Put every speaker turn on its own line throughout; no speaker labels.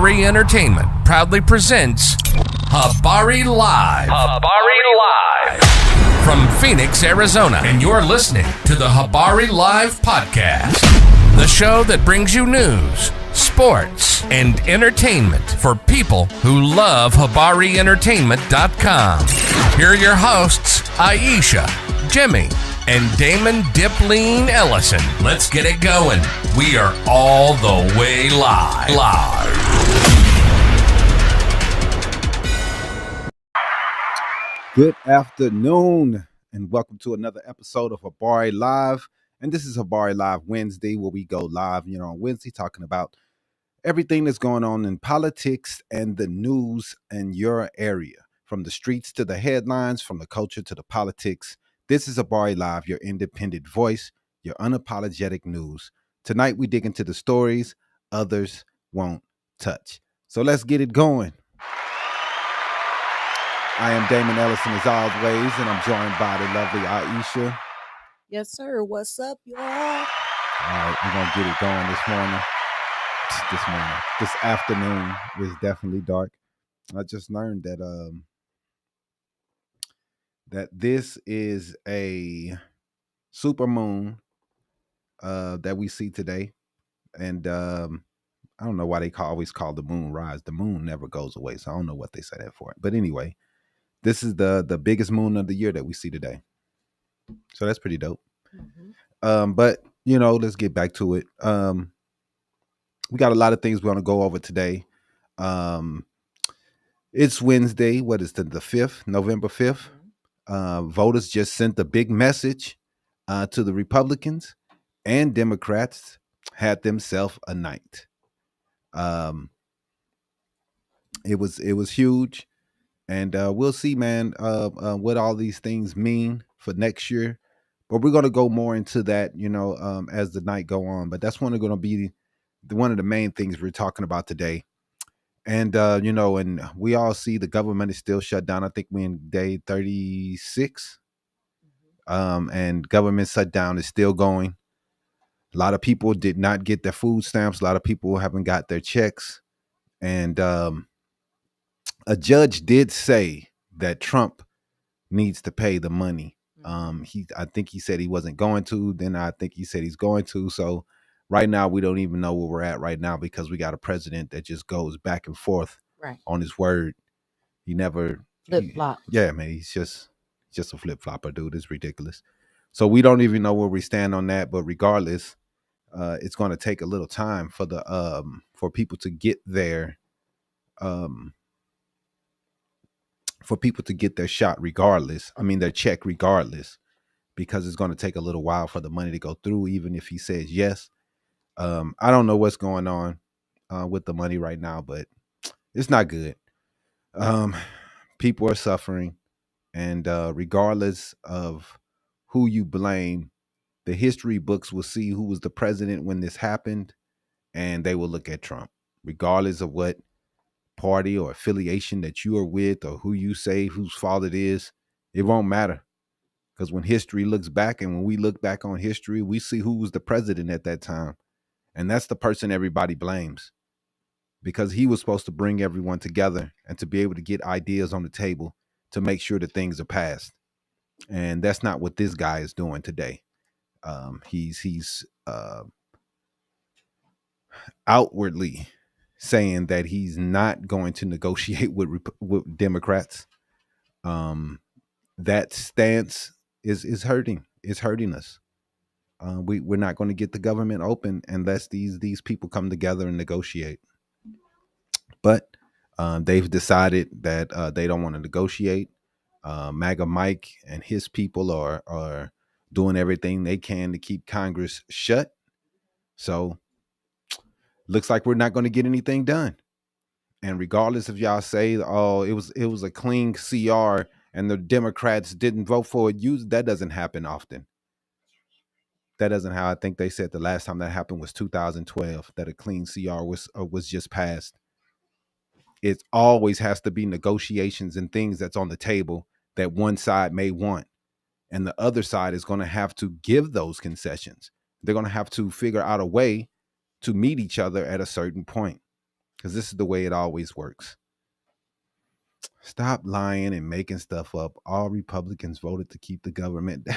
Habari Entertainment proudly presents Habari Live. Habari Live. From Phoenix, Arizona. And you're listening to the Habari Live podcast. The show that brings you news, sports, and entertainment for people who love HabariEntertainment.com. Here are your hosts, Iesha, Jimmy, and Damon Diplean Ellison. Let's get it going. We are all the way live.
Good afternoon, and welcome to another episode of Habari Live. And this is Habari Live Wednesday, where we go live, on Wednesday, talking about everything that's going on in politics and the news in your area, from the streets to the headlines, from the culture to the politics. This is Habari Live, your independent voice, your unapologetic news. Tonight, we dig into the stories others won't touch. So let's get it going. I am Damon, Ellison, as always, and I'm joined by the lovely Iesha.
Yes, sir. What's up, y'all?
All right, we're going to get it going this morning. This afternoon is definitely dark. I just learned that that this is a super moon that we see today. And I don't know why they always call the moon rise. The moon never goes away, so I don't know what they say that for. But anyway, this is the biggest moon of the year that we see today. So that's pretty dope. Mm-hmm. But, let's get back to it. We got a lot of things we want to go over today. It's Wednesday. What is the 5th, November 5th? Voters just sent a big message to the Republicans and Democrats, had themselves a night. It was huge. And we'll see, man, what all these things mean for next year. But we're going to go more into that, as the night go on. But that's going to be one of the main things we're talking about today. And, and we all see the government is still shut down. I think we're in day 36. And government shutdown is still going. A lot of people did not get their food stamps. A lot of people haven't got their checks. And a judge did say that Trump needs to pay the money. I think he said he wasn't going to. Then I think he said he's going to. So right now we don't even know where we're at right now, because we got a president that just goes back and forth on his word. He never
flip flop.
Yeah, man, he's just a flip flopper, dude. It's ridiculous. So we don't even know where we stand on that. But regardless, it's going to take a little time for the for people to get their shot regardless. I mean, their check regardless, because it's going to take a little while for the money to go through, even if he says yes. I don't know what's going on with the money right now, but it's not good. People are suffering, and regardless of who you blame, the history books will see who was the president when this happened, and they will look at Trump, regardless of what party or affiliation that you are with or who you say whose fault it is. It won't matter, because when history looks back, and when we look back on history, we see who was the president at that time, and that's the person everybody blames, because he was supposed to bring everyone together and to be able to get ideas on the table to make sure that things are passed. And that's not what this guy is doing today. He's outwardly saying that he's not going to negotiate with Democrats. That stance is hurting. It's hurting us. We're not going to get the government open unless these people come together and negotiate. But they've decided that they don't want to negotiate. MAGA Mike and his people are doing everything they can to keep Congress shut. So looks like we're not going to get anything done. And regardless if y'all say, oh, it was a clean CR and the Democrats didn't vote for it, that doesn't happen often. That doesn't happen. I think they said the last time that happened was 2012, that a clean CR was just passed. It always has to be negotiations and things that's on the table that one side may want, and the other side is going to have to give those concessions. They're going to have to figure out a way to meet each other at a certain point. because this is the way it always works. Stop lying and making stuff up. All Republicans voted to keep the government.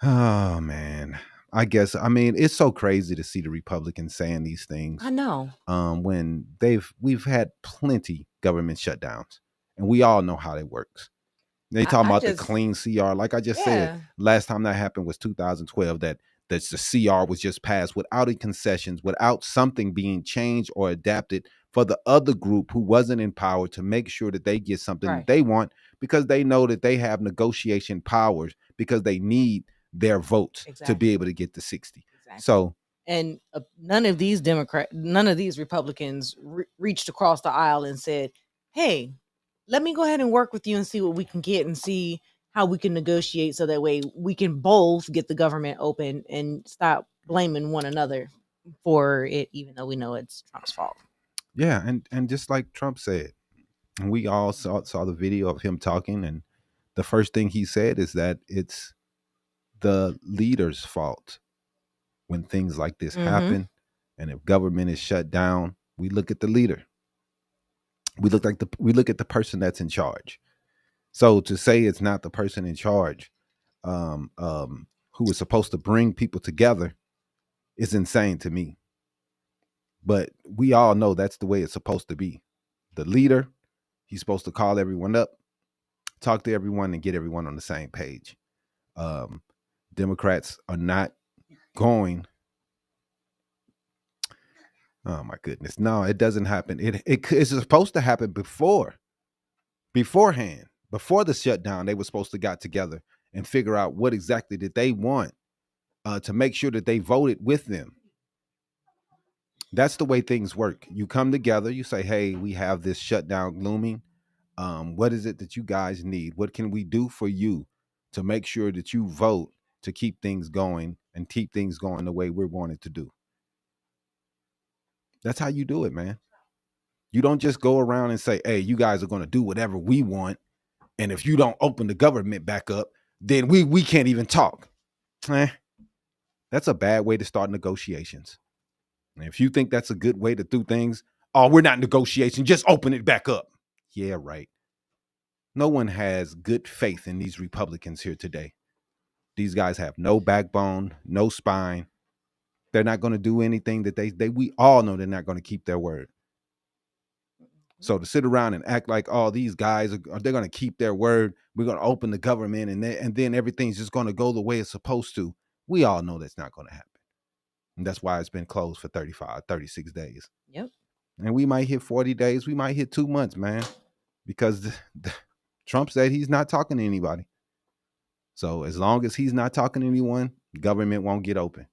Oh man. I guess it's so crazy to see the Republicans saying these things.
I know.
When we've had plenty government shutdowns, and we all know how it works. They talking about the clean CR. Like I just said, last time that happened was 2012. That the CR was just passed without any concessions, without something being changed or adapted for the other group who wasn't in power to make sure that they get something that they want, because they know that they have negotiation powers, because they need their votes to be able to get to 60. So,
and none of these Republicans reached across the aisle and said, "Hey, let me go ahead and work with you and see what we can get and see how we can negotiate so that way we can both get the government open and stop blaming one another for it, even though we know it's Trump's fault."
Yeah, and just like Trump said, and we all saw the video of him talking, and the first thing he said is that it's the leader's fault when things like this happen. And if government is shut down, we look at the leader. We look at the person that's in charge. So to say it's not the person in charge who is supposed to bring people together is insane to me. But we all know that's the way it's supposed to be. The leader, he's supposed to call everyone up, talk to everyone, and get everyone on the same page. Democrats are not going. Oh my goodness. No, it doesn't happen. It's supposed to happen beforehand. Before the shutdown, they were supposed to got together and figure out what exactly did they want to make sure that they voted with them. That's the way things work. You come together, you say, hey, we have this shutdown looming. What is it that you guys need? What can we do for you to make sure that you vote to keep things going and keep things going the way we're wanting to do? That's how you do it, man. You don't just go around and say, hey, you guys are going to do whatever we want. And if you don't open the government back up, then we can't even talk. That's a bad way to start negotiations. And if you think that's a good way to do things, oh, we're not negotiating, just open it back up. Yeah, right. No one has good faith in these Republicans here today. These guys have no backbone, no spine. They're not going to do anything that we all know they're not going to keep their word. So to sit around and act like, oh, these guys they're going to keep their word, we're going to open the government and then everything's just going to go the way it's supposed to. We all know that's not going to happen. And that's why it's been closed for 35, 36 days.
Yep.
And we might hit 40 days. We might hit 2 months, man, because Trump said he's not talking to anybody. So as long as he's not talking to anyone, government won't get open.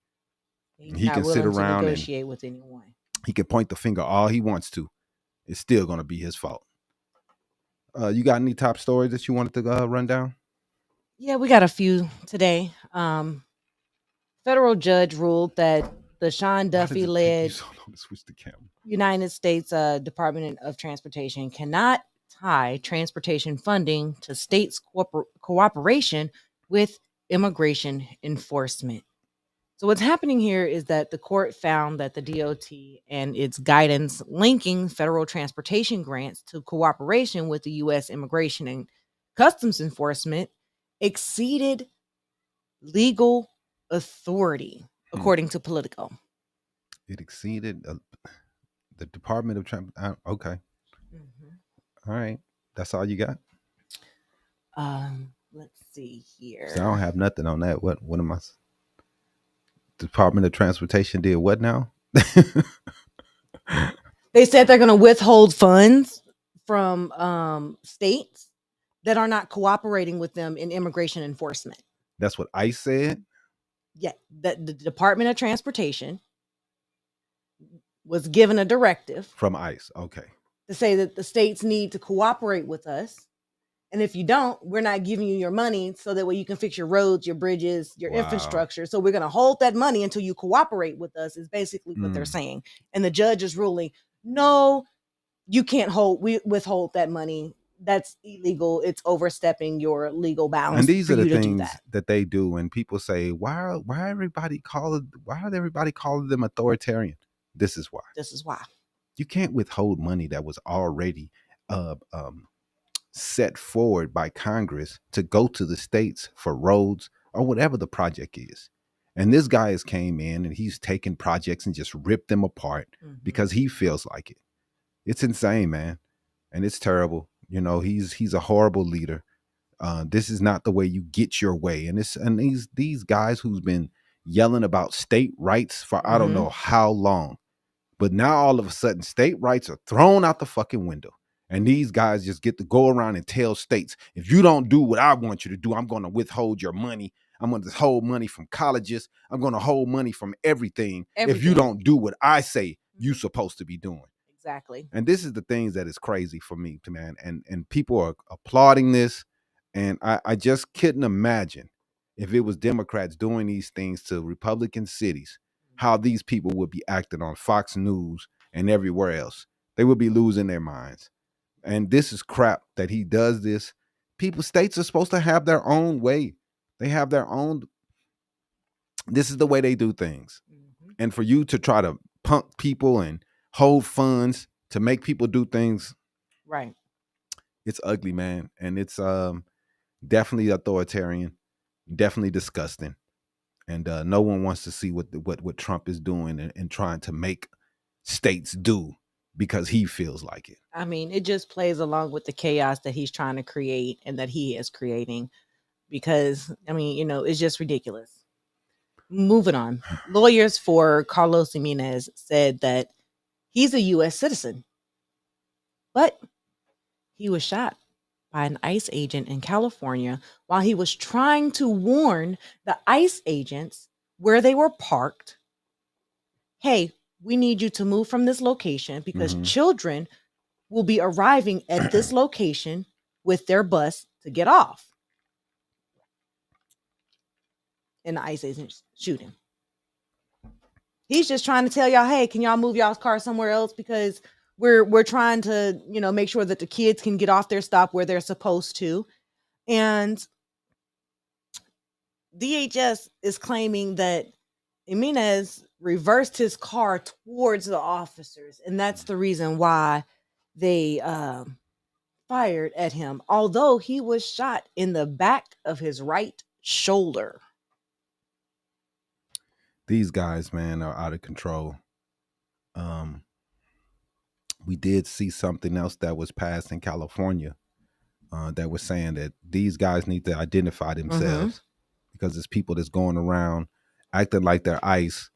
He can sit around and
negotiate with anyone.
He can point the finger all he wants to. It's still going to be his fault. You got any top stories that you wanted to run down?
Yeah, we got a few today. Federal judge ruled that the Sean Duffy-led United States Department of Transportation cannot tie transportation funding to states' cooperation with immigration enforcement. So what's happening here is that the court found that the DOT and its guidance linking federal transportation grants to cooperation with the U.S. Immigration and Customs Enforcement exceeded legal authority, according to Politico.
It exceeded the Department of Transportation. Okay. All right. That's all you got?
Let's see here.
So I don't have nothing on that. What am I? Department of Transportation did what now?
They said they're going to withhold funds from states that are not cooperating with them in immigration enforcement.
That's what ICE said?
Yeah, the Department of Transportation was given a directive
from ICE, okay,
to say that the states need to cooperate with us. And if you don't, we're not giving you your money so that way you can fix your roads, your bridges, your infrastructure. So we're going to hold that money until you cooperate with us is basically what they're saying. And the judge is ruling, no, you can't withhold that money. That's illegal. It's overstepping your legal bounds.
And these are the things that they do. And people say, why everybody calling them authoritarian? This is why. You can't withhold money that was already uh, um, set forward by Congress to go to the states for roads or whatever the project is. And this guy has came in and he's taken projects and just ripped them apart because he feels like it. It's insane, man, and it's terrible. You know, he's a horrible leader. This is not the way you get your way. And these guys who's been yelling about state rights for I don't know how long, but now all of a sudden state rights are thrown out the fucking window. And these guys just get to go around and tell states, if you don't do what I want you to do, I'm going to withhold your money. I'm going to hold money from colleges. I'm going to hold money from everything if you don't do what I say you're supposed to be doing.
Exactly.
And this is the things that is crazy for me, man. And people are applauding this. And I just couldn't imagine if it was Democrats doing these things to Republican cities, how these people would be acting on Fox News and everywhere else. They would be losing their minds. And this is crap that he does this. States are supposed to have their own way. They have their own. This is the way they do things. And for you to try to punk people and hold funds to make people do things,
right?
It's ugly, man. And it's definitely authoritarian, definitely disgusting. And no one wants to see what Trump is doing and trying to make states do because he feels like it.
I mean, it just plays along with the chaos that he's trying to create and that he is creating because, I mean, you know, it's just ridiculous. Moving on. Lawyers for Carlos Jimenez said that he's a U.S. citizen, but he was shot by an ICE agent in California while he was trying to warn the ICE agents where they were parked, hey, we need you to move from this location because children will be arriving at this location with their bus to get off. And the ICE agents shoot him. He's just trying to tell y'all, hey, can y'all move y'all's car somewhere else because we're trying to, you know, make sure that the kids can get off their stop where they're supposed to. And DHS is claiming that Jimenez reversed his car towards the officers, and that's the reason why they fired at him, although he was shot in the back of his right shoulder.
These guys, man, are out of control. We did see something else that was passed in California that was saying that these guys need to identify themselves because it's people that's going around acting like they're ICE,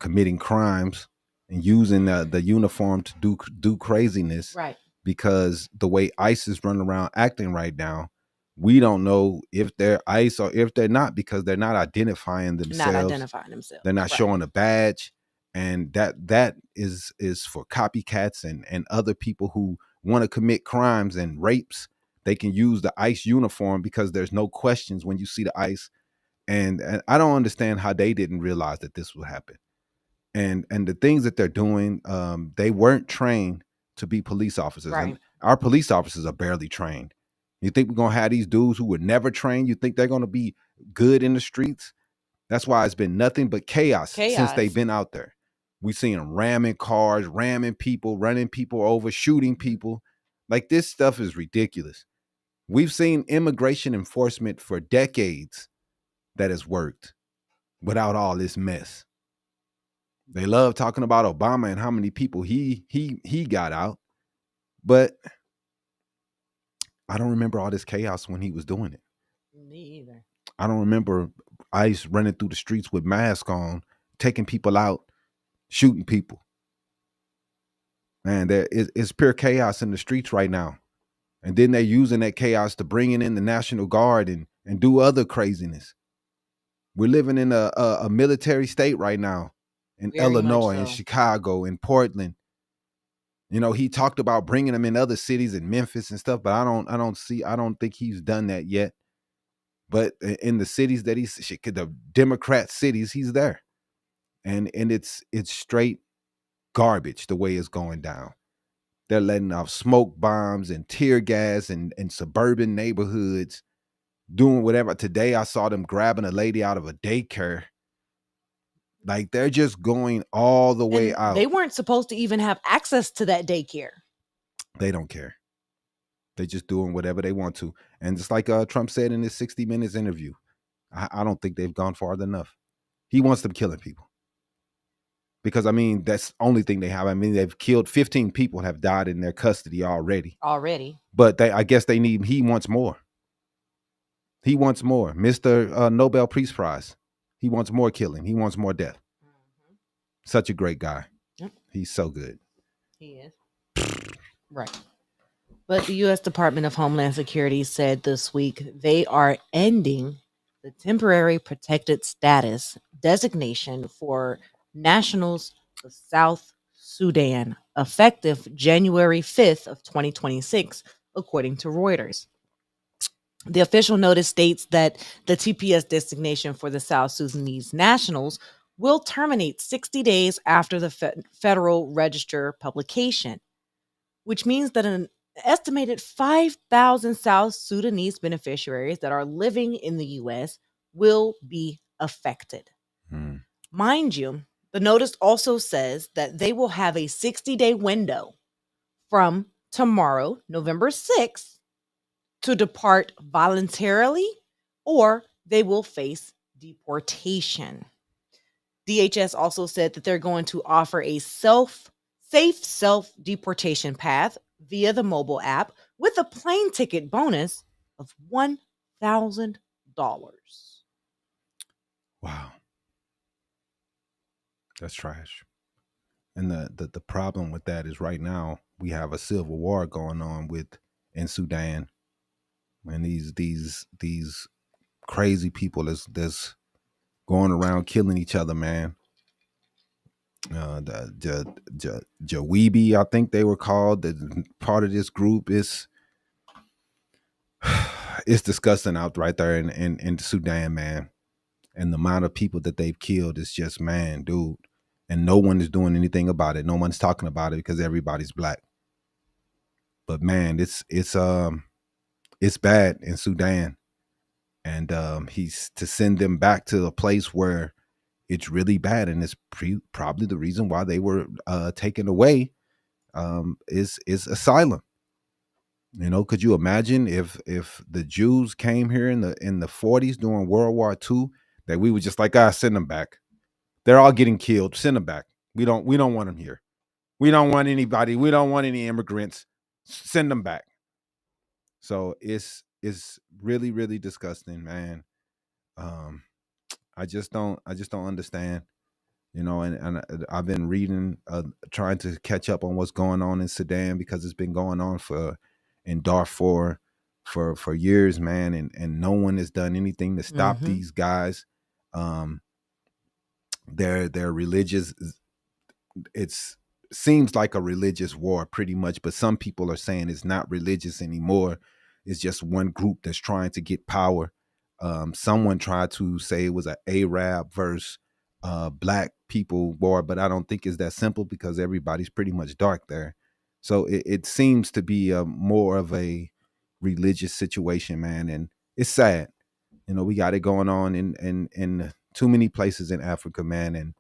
committing crimes and using the uniform to do craziness.
Right.
Because the way ICE is running around acting right now, we don't know if they're ICE or if they're not because they're not identifying themselves. They're not showing a badge. And that is for copycats and other people who want to commit crimes and rapes. They can use the ICE uniform because there's no questions when you see the ICE. And I don't understand how they didn't realize that this would happen. And the things that they're doing, they weren't trained to be police officers.
Right.
And our police officers are barely trained. You think we're going to have these dudes who were never trained? You think they're going to be good in the streets? That's why it's been nothing but chaos since they've been out there. We see them ramming cars, ramming people, running people over, shooting people. Like, this stuff is ridiculous. We've seen immigration enforcement for decades that has worked without all this mess. They love talking about Obama and how many people he got out, but I don't remember all this chaos when he was doing it.
Me either.
I don't remember ICE running through the streets with masks on, taking people out, shooting people. Man, there is pure chaos in the streets right now. And then they're using that chaos to bring in the National Guard and do other craziness. We're living in a military state right now in
Very
Illinois, in
so.
Chicago, in Portland. You know, he talked about bringing them in other cities in Memphis and stuff, but I don't think he's done that yet. But in the cities that the Democrat cities, he's there. And it's straight garbage the way it's going down. They're letting off smoke bombs and tear gas in suburban neighborhoods, doing whatever. Today I saw them grabbing a lady out of a daycare. Like they're just going all the way out.
They weren't supposed to even have access to that daycare.
They don't care. They just doing whatever they want to. And just like Trump said in his 60 Minutes interview, I don't think they've gone far enough. He wants them killing people. Because, I mean, that's the only thing they have. I mean, they've killed 15 people have died in their custody already. But I guess he wants more. He wants more. Mr. Nobel Peace Prize. He wants more killing. He wants more death. Mm-hmm. Such a great guy. Yep. He's so good.
He is. Right. But the U.S. Department of Homeland Security said this week they are ending the temporary protected status designation for nationals of South Sudan, effective January 5th of 2026, according to Reuters. The official notice states that the TPS designation for the South Sudanese nationals will terminate 60 days after the Federal Register publication, which means that an estimated 5,000 South Sudanese beneficiaries that are living in the U.S. will be affected. Mind you, the notice also says that they will have a 60-day window from tomorrow, November 6th, to depart voluntarily, or they will face deportation. DHS also said that they're going to offer a safe self-deportation path via the mobile app with a plane ticket bonus of $1,000.
Wow. That's trash. And the problem with that is right now we have a civil war going on in Sudan. And these crazy people that's going around killing each other, man. The Jawebi, I think they were called. The part of this group is it's disgusting out right there in Sudan, man. And the amount of people that they've killed is just, man, dude. And no one is doing anything about it. No one's talking about it because everybody's black. But man, it's bad in Sudan. And he's to send them back to a place where it's really bad, and it's probably the reason why they were taken away is asylum. You know, could you imagine if the Jews came here in the 40s during World War II, that we were just like, send them back. They're all getting killed. Send them back. We don't want them here. We don't want anybody. We don't want any immigrants. Send them back. So it's really, really disgusting, man. I just don't understand, you know, and I've been reading, trying to catch up on what's going on in Sudan, because it's been going on in Darfur for years, man, and no one has done anything to stop these guys. They're religious. It's seems like a religious war pretty much, but some people are saying it's not religious anymore. It's just one group that's trying to get power. Someone tried to say it was an Arab versus black people war, but I don't think it's that simple, because everybody's pretty much dark there. So it seems to be more of a religious situation, man, and it's sad. You know, we got it going on in too many places in Africa, man, and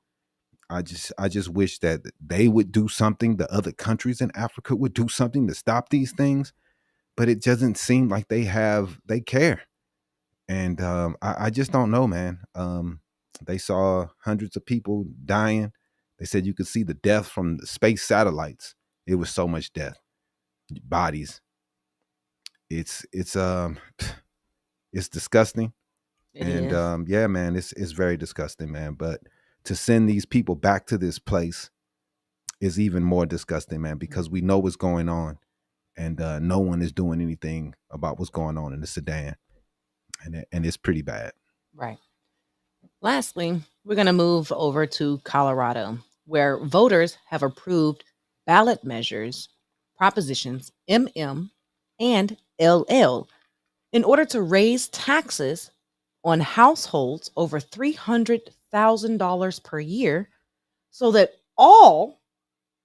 I just wish that they would do something. The other countries in Africa would do something to stop these things, but it doesn't seem like they care. And I just don't know, man. They saw hundreds of people dying. They said you could see the death from the space satellites. It was so much death, bodies. It's disgusting. Yeah, man, it's very disgusting, man. But to send these people back to this place is even more disgusting, man, because we know what's going on, and no one is doing anything about what's going on in the Sudan, and it's pretty bad.
Right. Lastly, we're going to move over to Colorado, where voters have approved ballot measures, propositions MM and LL, in order to raise taxes on households over $300,000 per year, so that all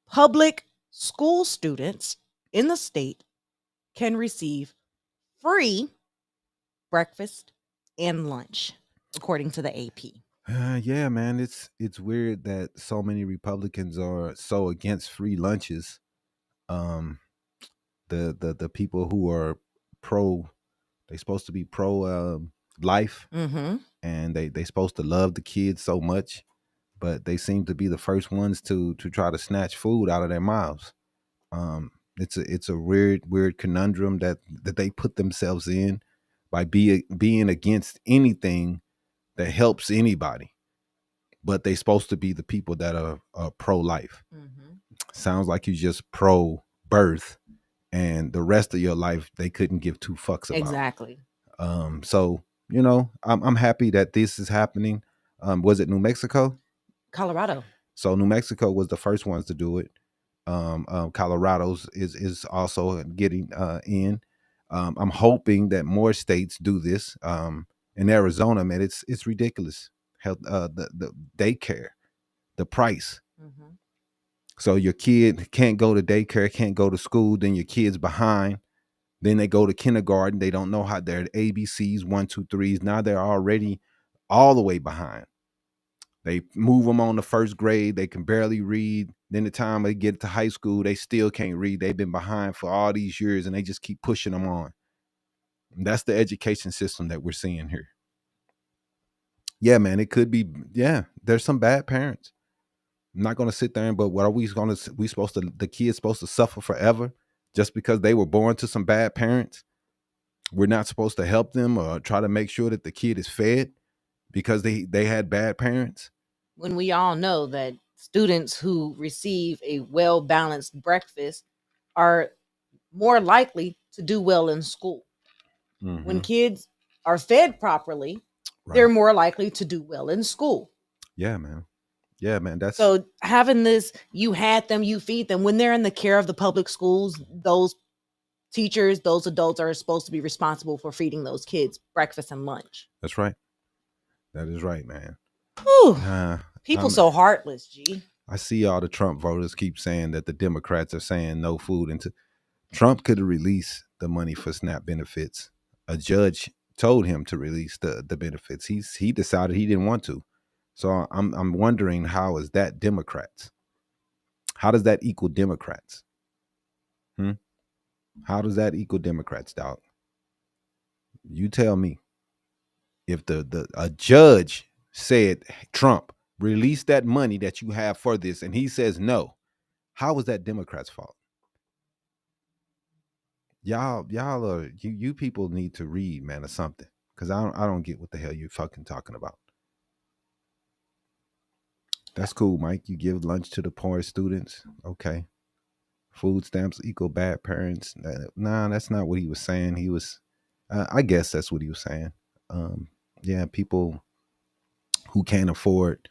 public school students in the state can receive free breakfast and lunch, according to the AP.
Yeah, man, it's weird that so many Republicans are so against free lunches. Um, the people who are pro, they supposed to be pro life,
Mm-hmm.
and they supposed to love the kids so much, but they seem to be the first ones to try to snatch food out of their mouths. It's a weird conundrum that they put themselves in by being against anything that helps anybody, but they supposed to be the people that are pro life.
Mm-hmm.
Sounds like you just pro birth, and the rest of your life they couldn't give two fucks about.
Exactly.
So I'm happy that this is happening. Was it New Mexico?
Colorado.
So New Mexico was the first ones to do it. Colorado's is also getting in. I'm hoping that more states do this. In Arizona, man, it's ridiculous. Health, the daycare, the price.
Mm-hmm.
So your kid can't go to daycare, can't go to school. Then your kid's behind. Then they go to kindergarten. They don't know how their ABCs, one, two, threes. Now they're already all the way behind. They move them on to first grade. They can barely read. Then the time they get to high school, they still can't read. They've been behind for all these years, and they just keep pushing them on. And that's the education system that we're seeing here. Yeah, man, it could be. Yeah, there's some bad parents. I'm not going to sit there but what are we going to? We supposed to? The kids supposed to suffer forever just because they were born to some bad parents? We're not supposed to help them or try to make sure that the kid is fed because they had bad parents?
When we all know that students who receive a well balanced breakfast are more likely to do well in school.
Mm-hmm.
When kids are fed properly, they're more likely to do well in school.
Yeah, man. Yeah, man. That's
so having this, you had them, you feed them. When they're in the care of the public schools, those teachers, those adults are supposed to be responsible for feeding those kids breakfast and lunch.
That's right. That is right, man.
People so heartless, G.
I see all the Trump voters keep saying that the Democrats are saying no food. And Trump could have released the money for SNAP benefits. A judge told him to release the benefits. He decided he didn't want to. So I'm wondering, how is that Democrats? How does that equal Democrats? How does that equal Democrats, dog? You tell me. If a judge said, Trump, release that money that you have for this, and he says no, how is that Democrats' fault? Y'all are you people need to read, man, or something, because I don't get what the hell you fucking talking about. That's cool, Mike. You give lunch to the poor students, okay? Food stamps equal bad parents. Nah, that's not what he was saying. He was, I guess that's what he was saying. Yeah, people who can't afford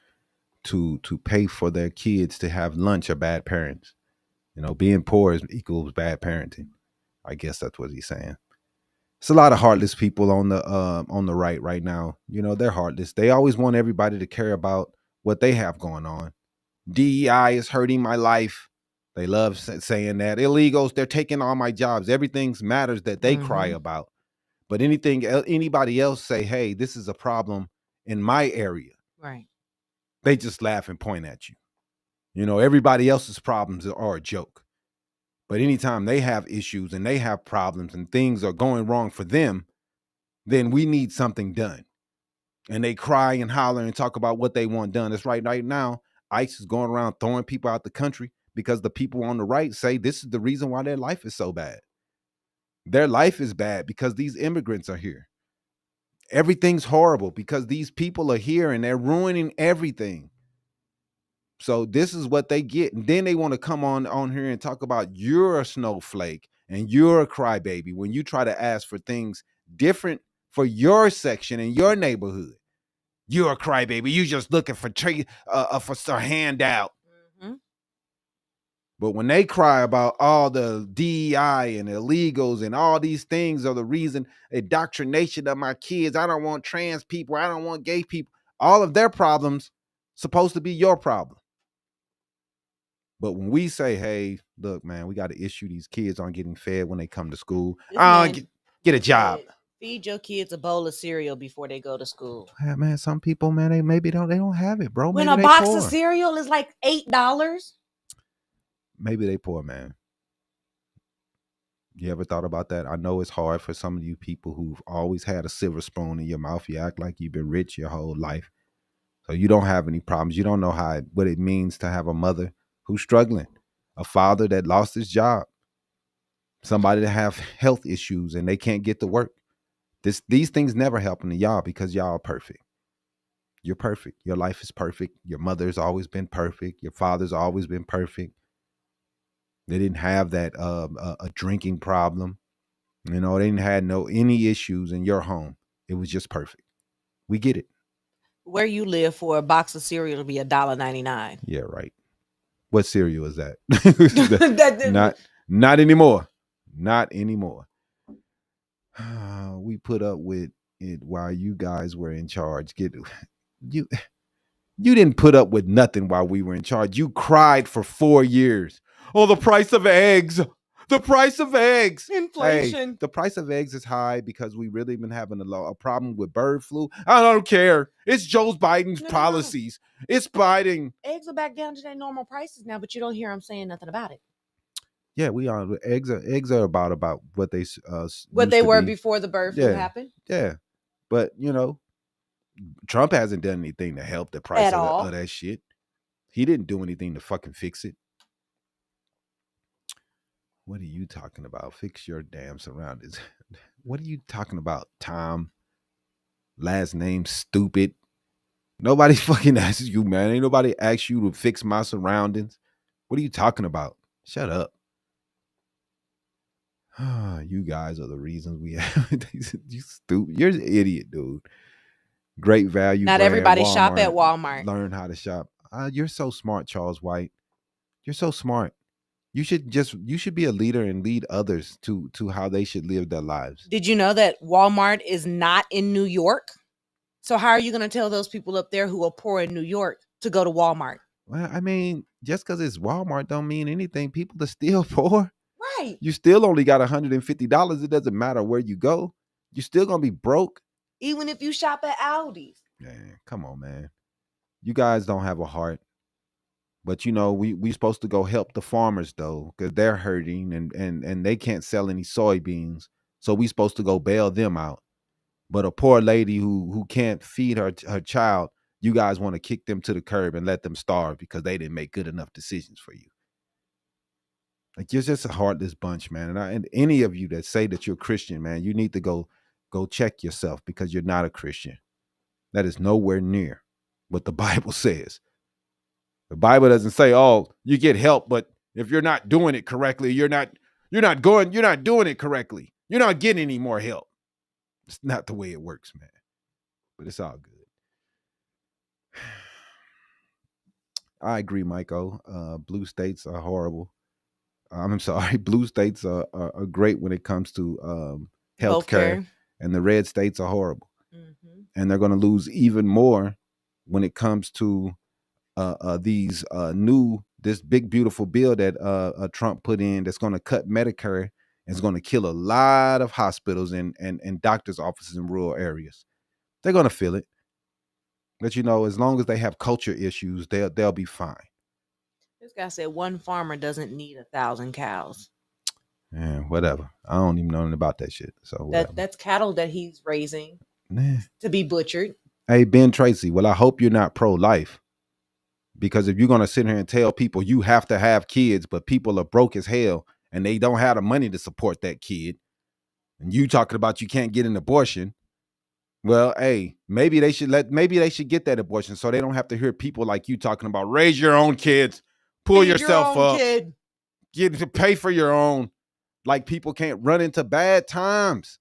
to pay for their kids to have lunch are bad parents. Being poor equals bad parenting. I guess that's what he's saying. It's a lot of heartless people on the right now. They're heartless. They always want everybody to care about what they have going on. DEI is hurting my life. They love saying that. Illegals, they're taking all my jobs. Everything matters that they cry about. But anybody else say, hey, this is a problem in my area.
Right.
They just laugh and point at you. Everybody else's problems are a joke. But anytime they have issues and they have problems and things are going wrong for them, then we need something done. And they cry and holler and talk about what they want done. It's right now, ICE is going around throwing people out the country because the people on the right say this is the reason why their life is so bad. Their life is bad because these immigrants are here. Everything's horrible because these people are here and they're ruining everything. So this is what they get. And then they want to come on here and talk about you're a snowflake and you're a crybaby when you try to ask for things different for your section and your neighborhood. You're a crybaby. You just looking for a handout. Mm-hmm. But when they cry about all the DEI and illegals and all these things are the reason, indoctrination of my kids, I don't want trans people, I don't want gay people, all of their problems supposed to be your problem. But when we say, hey, look, man, we got to issue these kids on getting fed when they come to school. Get a job.
Feed your kids a bowl of cereal before they go to school.
Yeah, man, some people, man, they don't have it, bro.
When
Maybe
a
they
box
poor.
of cereal is like $8.
Maybe they poor, man. You ever thought about that? I know it's hard for some of you people who've always had a silver spoon in your mouth. You act like you've been rich your whole life. So you don't have any problems. You don't know what it means to have a mother who's struggling, a father that lost his job, somebody that have health issues and they can't get to work. These things never happen to y'all because y'all are perfect. You're perfect. Your life is perfect. Your mother's always been perfect. Your father's always been perfect. They didn't have that a drinking problem. You know, they didn't have any issues in your home. It was just perfect. We get it.
Where you live, for a box of cereal to be $1.99.
Yeah, right. What cereal is that? Not anymore. Not anymore. We put up with it while you guys were in charge. You didn't put up with nothing while we were in charge. You cried for 4 years. Oh, the price of eggs. The price of eggs.
Inflation.
Hey, the price of eggs is high because we really been having a problem with bird flu. I don't care. It's Joe Biden's policies. No. It's Biden.
Eggs are back down to their normal prices now, but you don't hear them saying nothing about it.
Yeah, we are. Eggs are about what they
were before the bird flu happened.
Yeah, but you know, Trump hasn't done anything to help the price of that shit. He didn't do anything to fucking fix it. What are you talking about? Fix your damn surroundings. What are you talking about, Tom? Last name stupid. Nobody fucking asks you, man. Ain't nobody asks you to fix my surroundings. What are you talking about? Shut up. You guys are the reasons we have. You stupid. You're an idiot, dude. Great value.
Not
brand,
everybody
Walmart.
shop at Walmart.
Learn how to shop. You're so smart, Charles White. You're so smart. You should be a leader and lead others to how they should live their lives.
Did you know that Walmart is not in New York? So how are you going to tell those people up there who are poor in New York to go to Walmart?
Well, I mean, just because it's Walmart don't mean anything. People are still poor.
Right.
You still only got $150. It doesn't matter where you go. You're still going to be broke.
Even if you shop at Aldi's.
Man, come on, man. You guys don't have a heart. But, you know, we supposed to go help the farmers, though, because they're hurting and they can't sell any soybeans. So we supposed to go bail them out. But a poor lady who can't feed her child, you guys want to kick them to the curb and let them starve because they didn't make good enough decisions for you. Like, you're just a heartless bunch, man. And any of you that say that you're Christian, man, you need to go check yourself because you're not a Christian. That is nowhere near what the Bible says. The Bible doesn't say, "Oh, you get help, but if you're not doing it correctly, you're not doing it correctly. You're not getting any more help." It's not the way it works, man. But it's all good. I agree, Michael. Blue states are horrible. I'm sorry. Blue states are great when it comes to healthcare, and the red states are horrible. Mm-hmm. And they're going to lose even more when it comes to this big beautiful bill that Trump put in that's going to cut Medicare and is going to kill a lot of hospitals and doctors' offices in rural areas. They're going to feel it. But, you know, as long as they have culture issues, they'll be fine.
This guy said one farmer doesn't need 1,000 cows.
Yeah, whatever. I don't even know anything about that shit. So
that's cattle that he's raising to be butchered.
Hey, Ben Tracy, well, I hope you're not pro-life. Because if you're going to sit here and tell people you have to have kids, but people are broke as hell and they don't have the money to support that kid, and you talking about you can't get an abortion, well, hey, maybe they should get that abortion so they don't have to hear people like you talking about raise your own kids, pull yourself up, get to pay for your own. Like, people can't run into bad times.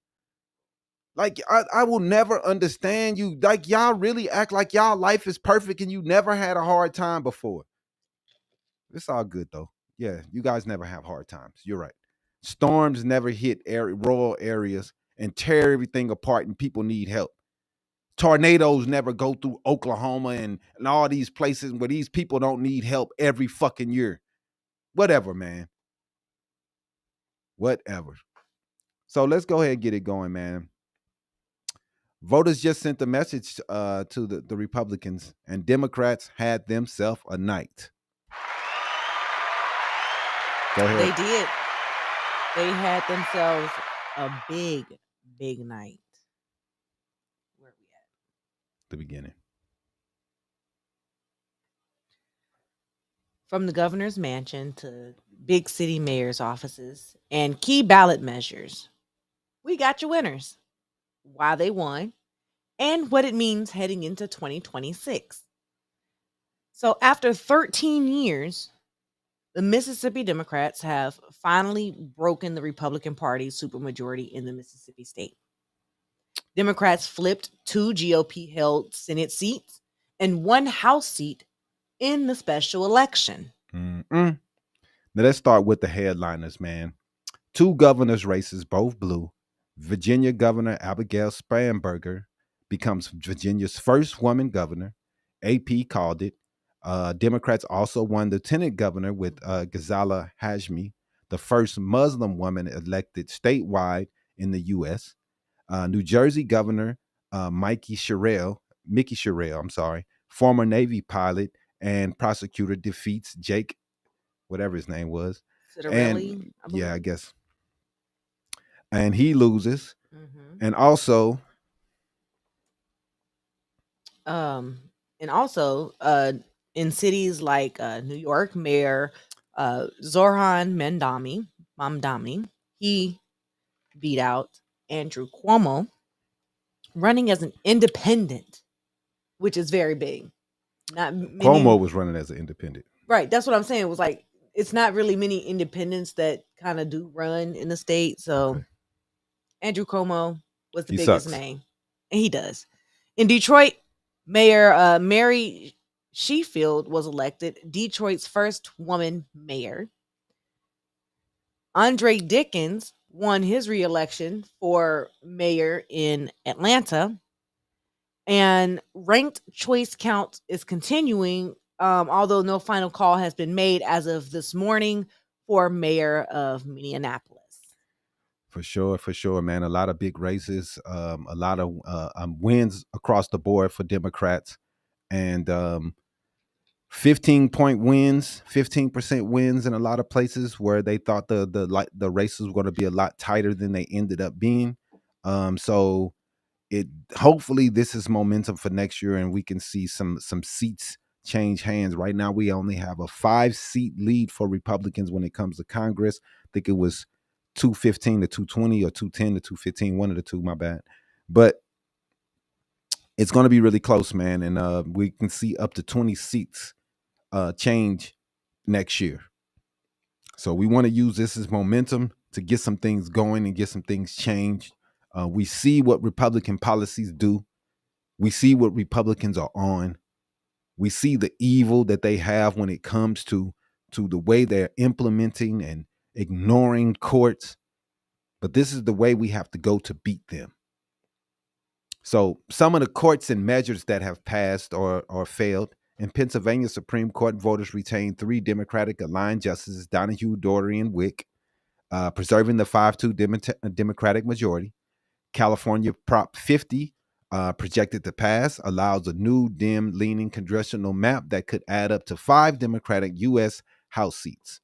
Like, I will never understand you. Like, y'all really act like y'all life is perfect and you never had a hard time before. It's all good, though. Yeah, you guys never have hard times. You're right. Storms never hit rural areas and tear everything apart and people need help. Tornadoes never go through Oklahoma and all these places where these people don't need help every fucking year. Whatever, man. Whatever. So let's go ahead and get it going, man. Voters just sent a message to the Republicans, and Democrats had themselves a night. Go ahead.
They did. They had themselves a big, big night. Where are we at?
The beginning.
From the governor's mansion to big city mayor's offices and key ballot measures, we got your winners, why they won, and what it means heading into 2026. So after 13 years, the Mississippi Democrats have finally broken the Republican Party's supermajority in the Mississippi state. Democrats flipped 2 GOP-held Senate seats and 1 House seat in the special election.
Now let's start with the headliners, man. 2 governors' races, both blue. Virginia Governor Abigail Spanberger becomes Virginia's first woman governor. AP called it. Democrats also won lieutenant governor with Ghazala Hashmi, the first Muslim woman elected statewide in the U.S. New Jersey Governor Mickey Sherrill, former Navy pilot and prosecutor, defeats Jake, whatever his name was.
Citarelli,
I guess. And he loses. And also,
in cities like New York, Mayor Zohran Mamdani, he beat out Andrew Cuomo, running as an independent, which is very big.
Cuomo was running as an independent.
Right. That's what I'm saying. It was like, it's not really many independents that kind of do run in the state. So Andrew Cuomo was the biggest name. And he does. In Detroit, Mayor Mary Sheffield was elected Detroit's first woman mayor. Andre Dickens won his re-election for mayor in Atlanta. And ranked choice count is continuing, although no final call has been made as of this morning for mayor of Minneapolis.
For sure, man. A lot of big races, a lot of wins across the board for Democrats, and 15-point wins, 15% wins in a lot of places where they thought the races were going to be a lot tighter than they ended up being. So hopefully this is momentum for next year, and we can see some seats change hands. Right now, we only have a 5-seat lead for Republicans when it comes to Congress. I think it was 215 to 220 or 210 to 215, one of the two, my bad. But it's going to be really close, man. And we can see up to 20 seats change next year. So we want to use this as momentum to get some things going and get some things changed. We see what Republican policies do. We see what Republicans are on. We see the evil that they have when it comes to the way they're implementing and ignoring courts. But this is the way we have to go to beat them. So some of the courts and measures that have passed or failed. In Pennsylvania Supreme Court, voters retained 3 Democratic aligned justices, Donahue, Doherty, and Wick, preserving the 5-2 Democratic majority. California Prop 50, projected to pass, allows a new Dem-leaning congressional map that could add up to 5 Democratic U.S. House seats.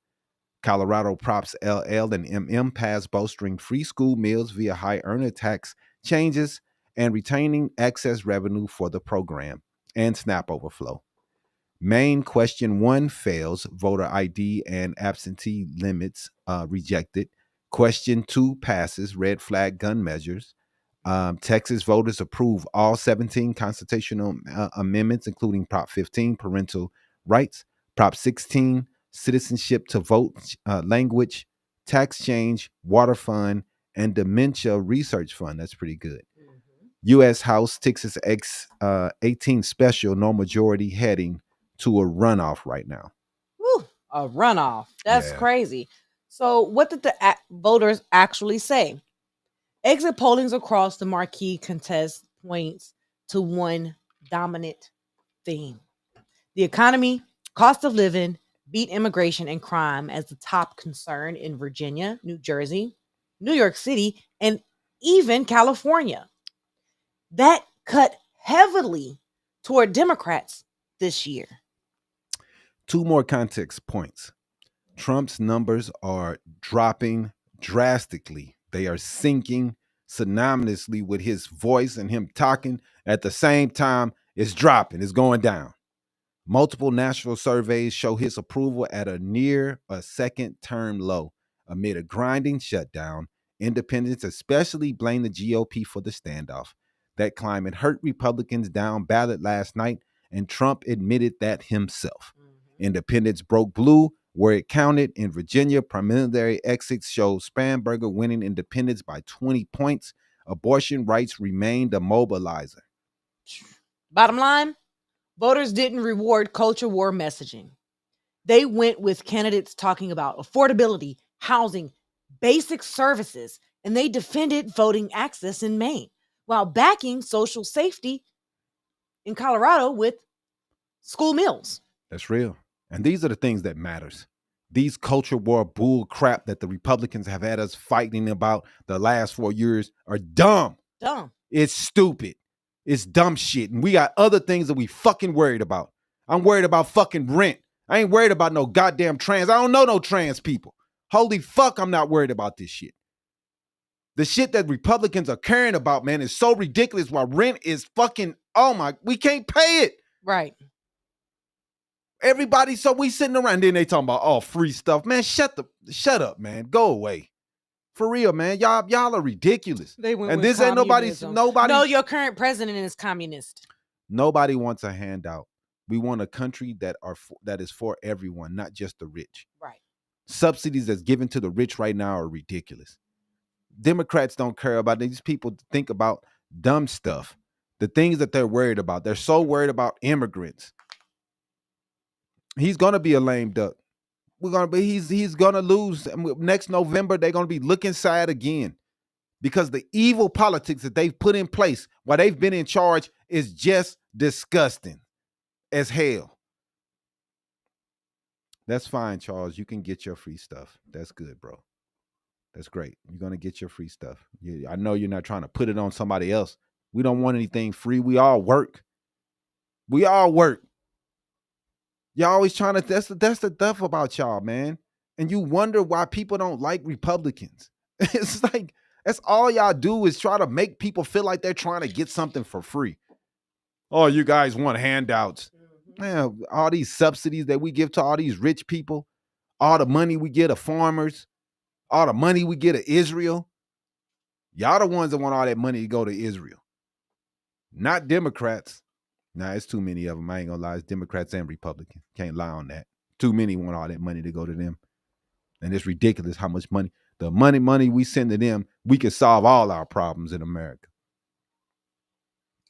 Colorado Props LL and MM pass, bolstering free school meals via high earner tax changes and retaining excess revenue for the program and SNAP overflow. Maine question 1 fails, voter ID and absentee limits rejected. Question 2 passes, red flag gun measures. Texas voters approve all 17 constitutional amendments, including Prop 15, parental rights, Prop 16, citizenship to vote language, tax change, water fund, and dementia research fund. That's pretty good. U.S. House Texas X18 special, no majority, heading to a runoff right now.
Woo, a runoff. That's crazy. So what did the voters actually say? Exit pollings across the marquee contest points to one dominant theme. The economy, cost of living, beat immigration and crime as the top concern in Virginia, New Jersey, New York City, and even California. that cut heavily toward Democrats this year.
2 more context points. Trump's numbers are dropping drastically. They are sinking synonymously with his voice and him talking. At the same time, it's dropping, it's going down. Multiple national surveys show his approval at near a second-term low. Amid a grinding shutdown, independents especially blame the GOP for the standoff. That climate hurt Republicans down ballot last night, and Trump admitted that himself. Independents broke blue where it counted. In Virginia, preliminary exits showed Spanberger winning independents by 20 points. Abortion rights remained a mobilizer.
Bottom line, voters didn't reward culture war messaging. They went with candidates talking about affordability, housing, basic services, and they defended voting access in Maine while backing social safety in Colorado with school meals.
That's real. And these are the things that matters. These culture war bull crap that the Republicans have had us fighting about the last 4 years are dumb.
Dumb.
It's stupid. It's dumb shit. And we got other things that we fucking worried about. I'm worried about fucking rent. I ain't worried about no goddamn trans. I don't know no trans people. Holy fuck, I'm not worried about this shit. The shit that Republicans are caring about, man, is so ridiculous while rent is fucking, oh my, we can't pay it.
Right.
Everybody, so we sitting around, then they talking about all free stuff. Man, shut up, man. Go away. For real, man. Y'all are ridiculous.
They went
and
with
this ain't nobody.
No, your current president is communist.
Nobody wants a handout. We want a country that is for everyone, not just the rich.
Right.
Subsidies that's given to the rich right now are ridiculous. Democrats don't care about it. These people think about dumb stuff. The things that they're worried about. They're so worried about immigrants. He's gonna be a lame duck. He's gonna lose. Next November, they're gonna be looking sad again. Because the evil politics that they've put in place while they've been in charge is just disgusting as hell. That's fine, Charles. You can get your free stuff. That's good, bro. That's great. You're going to get your free stuff. I know you're not trying to put it on somebody else. We don't want anything free. We all work. Y'all always trying to, that's the stuff about y'all, man. And you wonder why people don't like Republicans. It's like, that's all y'all do is try to make people feel like they're trying to get something for free. Oh, you guys want handouts. Man, all these subsidies that we give to all these rich people, all the money we get to farmers, all the money we get to Israel. Y'all the ones that want all that money to go to Israel. Not Democrats. Nah, it's too many of them. I ain't gonna lie. It's Democrats and Republicans. Can't lie on that. Too many want all that money to go to them. And it's ridiculous how much money. The money we send to them, we could solve all our problems in America.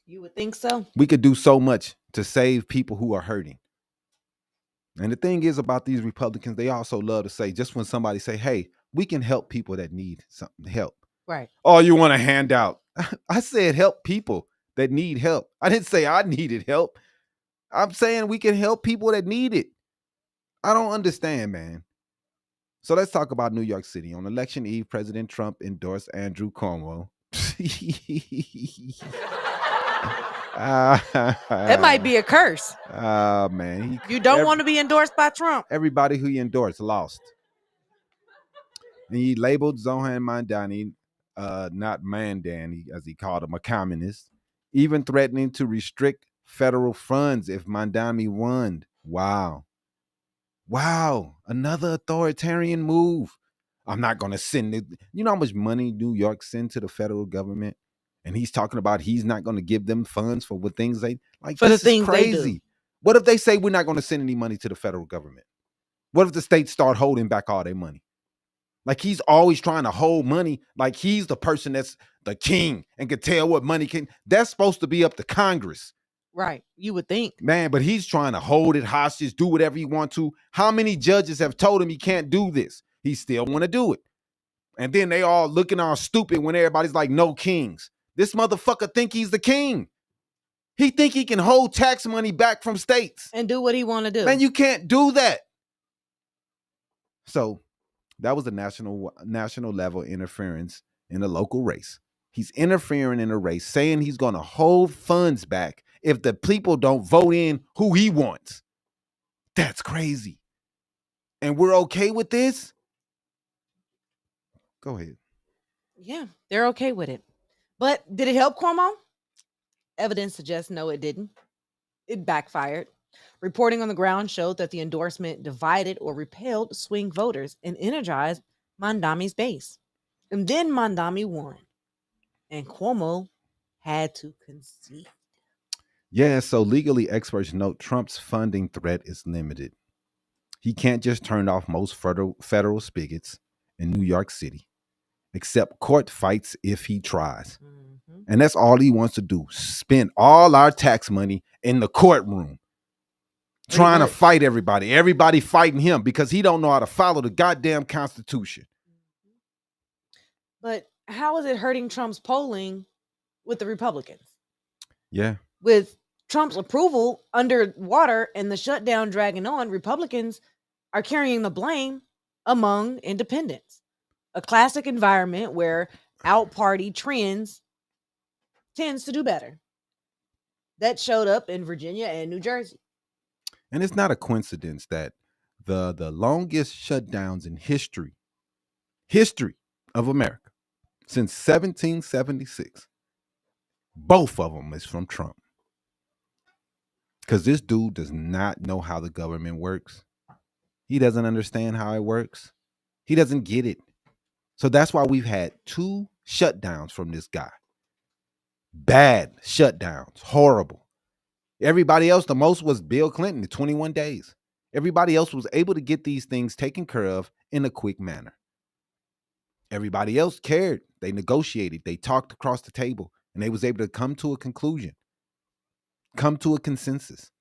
You would think so?
We could do so much to save people who are hurting. And the thing is about these Republicans, they also love to say, just when somebody say, hey, we can help people that need something help.
Right.
Oh, you want a handout? I said help people that need help. I didn't say I needed help. I'm saying we can help people that need it. I don't understand, man. So let's talk about New York City. On election eve, President Trump endorsed Andrew Cuomo.
That might be a curse.
Man.
You don't want to be endorsed by Trump.
Everybody who he endorsed lost. And he labeled Zohan Mandani, not Mandan, as he called him, a communist, even threatening to restrict federal funds if Mandani won. Wow. Another authoritarian move. I'm not going to send it. You know how much money New York send to the federal government? And he's talking about he's not going to give them funds for what things they like. For this the things is crazy. What if they say we're not going to send any money to the federal government? What if the states start holding back all their money? Like he's always trying to hold money like he's the person that's the king and can tell what money can. That's supposed to be up to Congress.
Right. You would think.
Man, but he's trying to hold it hostage, do whatever he wants to. How many judges have told him he can't do this? He still want to do it. And then they all looking all stupid when everybody's like, no kings. This motherfucker think he's the king. He think he can hold tax money back from states.
And do what he want to do.
Man, you can't do that. So that was a national level interference in a local race. He's interfering in a race, saying he's going to hold funds back if the people don't vote in who he wants. That's crazy. And we're okay with this? Go ahead.
Yeah, they're okay with it. But did it help Cuomo? Evidence suggests no, it didn't. It backfired. Reporting on the ground showed that the endorsement divided or repelled swing voters and energized Mondami's base. And then Mondami won. And Cuomo had to concede.
Yeah, so legally, experts note Trump's funding threat is limited. He can't just turn off most federal spigots in New York City, except court fights if he tries. Mm-hmm. And that's all he wants to do, spend all our tax money in the courtroom, trying to fight everybody. Everybody fighting him because he don't know how to follow the goddamn Constitution.
But how is it hurting Trump's polling with the Republicans?
Yeah.
With Trump's approval underwater and the shutdown dragging on, Republicans are carrying the blame among independents. A classic environment where out-party trends tends to do better. That showed up in Virginia and New Jersey.
And it's not a coincidence that the longest shutdowns in history of America since 1776, both of them is from Trump. Because this dude does not know how the government works. He doesn't understand how it works. He doesn't get it. So that's why we've had 2 shutdowns from this guy. Bad shutdowns. Horrible. Everybody else, the most was Bill Clinton, 21 days. Everybody else was able to get these things taken care of in a quick manner. Everybody else cared. They negotiated. They talked across the table, and they was able to come to a conclusion, come to a consensus.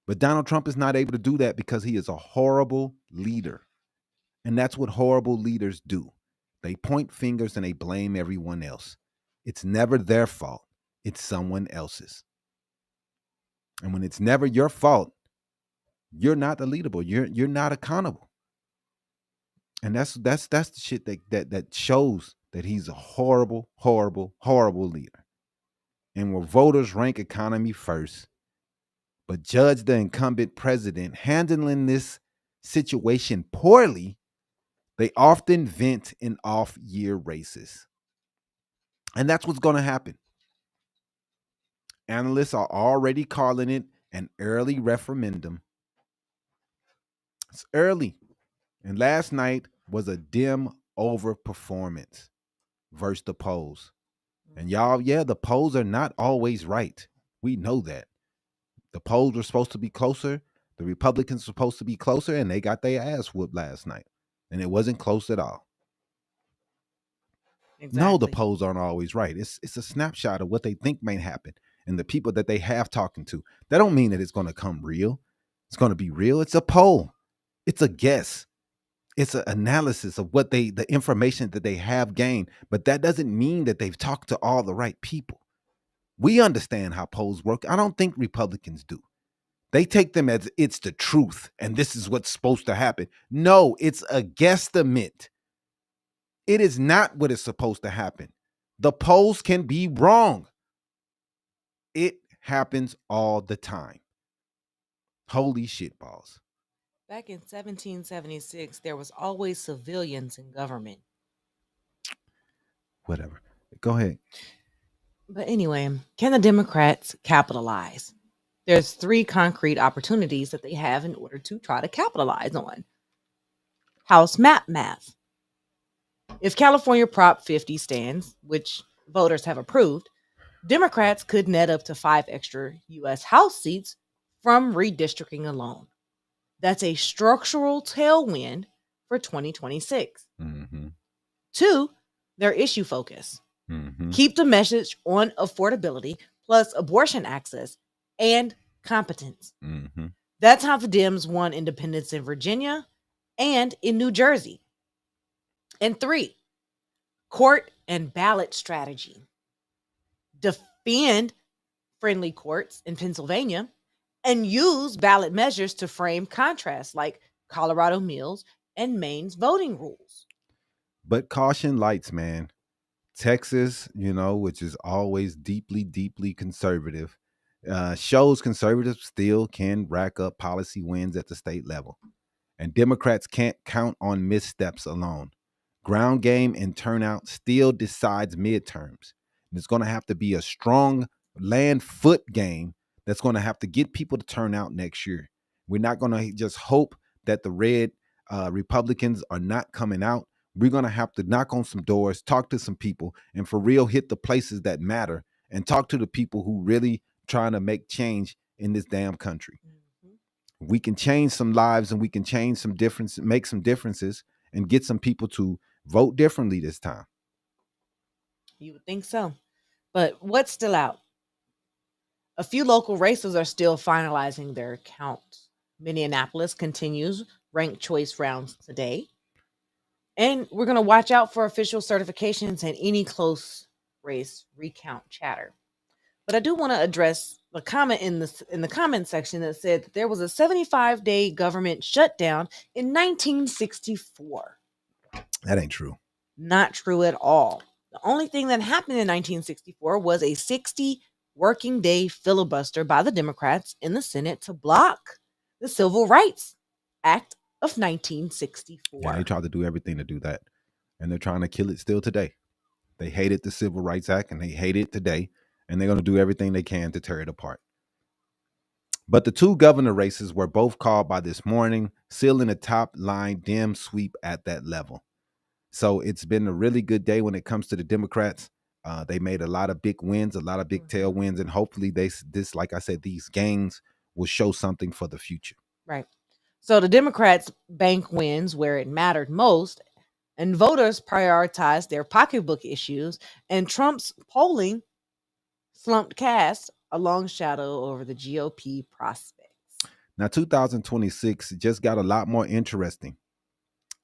But Donald Trump is not able to do that because he is a horrible leader. And that's what horrible leaders do. They point fingers and they blame everyone else. It's never their fault. It's someone else's. And when it's never your fault, you're not the leadable. You're not accountable. And that's the shit that shows that he's a horrible, horrible, horrible leader. And where voters rank economy first, but judge the incumbent president handling this situation poorly, they often vent in off-year races. And that's what's going to happen. Analysts are already calling it an early referendum. It's early. And last night was a dim overperformance versus the polls. And y'all, yeah, the polls are not always right. We know that. The polls were supposed to be closer. The Republicans were supposed to be closer, and they got their ass whooped last night. And it wasn't close at all. Exactly. No, the polls aren't always right. It's a snapshot of what they think may happen and the people that they have talking to. That don't mean that it's going to come real. It's going to be real. It's a poll. It's a guess. It's an analysis of what the information that they have gained. But that doesn't mean that they've talked to all the right people. We understand how polls work. I don't think Republicans do. They take them as it's the truth and this is what's supposed to happen. No, it's a guesstimate. It is not what is supposed to happen. The polls can be wrong. It happens all the time. Holy shit balls.
Back in 1776, there was always civilians in government.
Whatever. Go ahead.
But anyway, can the Democrats capitalize? There's 3 concrete opportunities that they have in order to try to capitalize on. House map math. If California Prop 50 stands, which voters have approved, Democrats could net up to 5 extra U.S. House seats from redistricting alone. That's a structural tailwind for 2026. Mm-hmm. 2, their issue focus. Mm-hmm. Keep the message on affordability plus abortion access and competence. Mm-hmm. That's how the Dems won independence in Virginia and in New Jersey. And 3, court and ballot strategy. Defend friendly courts in Pennsylvania and use ballot measures to frame contrasts like Colorado Mills and Maine's voting rules.
But caution lights, man. Texas, which is always deeply, deeply conservative, shows conservatives still can rack up policy wins at the state level. And Democrats can't count on missteps alone. Ground game and turnout still decides midterms. And it's going to have to be a strong land foot game that's going to have to get people to turn out next year. We're not going to just hope that the red Republicans are not coming out. We're going to have to knock on some doors, talk to some people, and for real hit the places that matter and talk to the people who really trying to make change in this damn country. We can change some lives and we can change some difference, make some differences, and get some people to vote differently this time.
You would think so. But what's still out? A few local races are still finalizing their counts. Minneapolis continues ranked choice rounds today. And we're going to watch out for official certifications and any close race recount chatter. But I do want to address a comment in the comment section that said that there was a 75-day government shutdown in 1964.
That ain't true.
Not true at all. The only thing that happened in 1964 was a 60 working day filibuster by the Democrats in the Senate to block the Civil Rights Act of 1964.
Yeah, they tried to do everything to do that. And they're trying to kill it still today. They hated the Civil Rights Act and they hate it today. And they're going to do everything they can to tear it apart. But the two governor races were both called by this morning, sealing a top line Dem sweep at that level. So it's been a really good day when it comes to the Democrats. They made a lot of big wins, a lot of big tailwinds, and hopefully like I said, these gains will show something for the future.
Right. So the Democrats bank wins where it mattered most, and voters prioritized their pocketbook issues, and Trump's polling slumped cast a long shadow over the GOP prospects.
Now, 2026 just got a lot more interesting.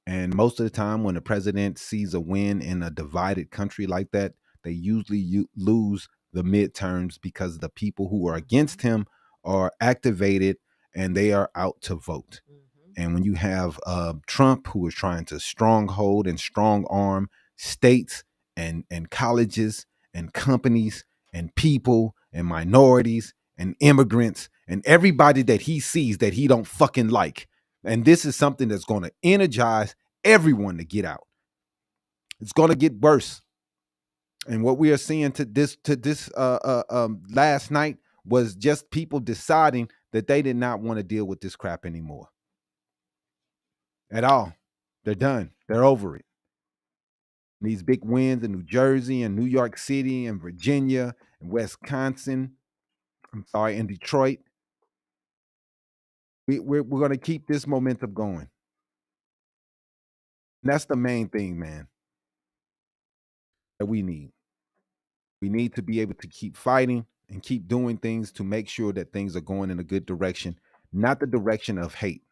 And most of the time when the president sees a win in a divided country like that, they usually lose the midterms because the people who are against him are activated and they are out to vote. And when you have Trump, who is trying to stronghold and strong arm states and colleges and companies and people and minorities and immigrants and everybody that he sees that he don't fucking like. And this is something that's going to energize everyone to get out. It's going to get worse. And what we are seeing to this last night was just people deciding that they did not want to deal with this crap anymore. At all. They're done. They're over it. These big wins in New Jersey and New York City and Virginia and Wisconsin, and Detroit. We're going to keep this momentum going. And that's the main thing, man, that we need. We need to be able to keep fighting and keep doing things to make sure that things are going in a good direction, not the direction of hate,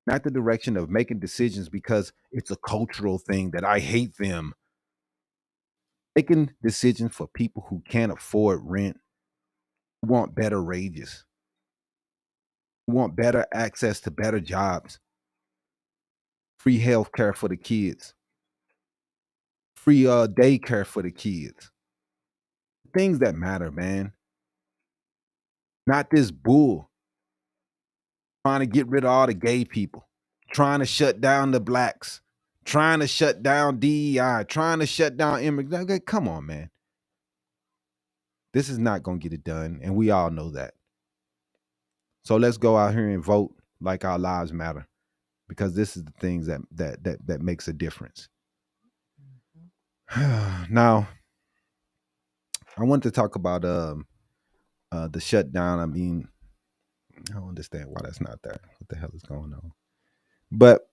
not the direction of making decisions because it's a cultural thing that I hate them. Making decisions for people who can't afford rent, who want better wages, who want better access to better jobs, free health care for the kids, free daycare for the kids. Things that matter, man. Not this bull trying to get rid of all the gay people, trying to shut down the blacks, trying to shut down DEI, trying to shut down immigrants. Come on, man. This is not going to get it done, and we all know that. So let's go out here and vote like our lives matter, because this is the things that makes a difference. Now, I want to talk about the shutdown. I mean, I don't understand why that's not there. What the hell is going on? But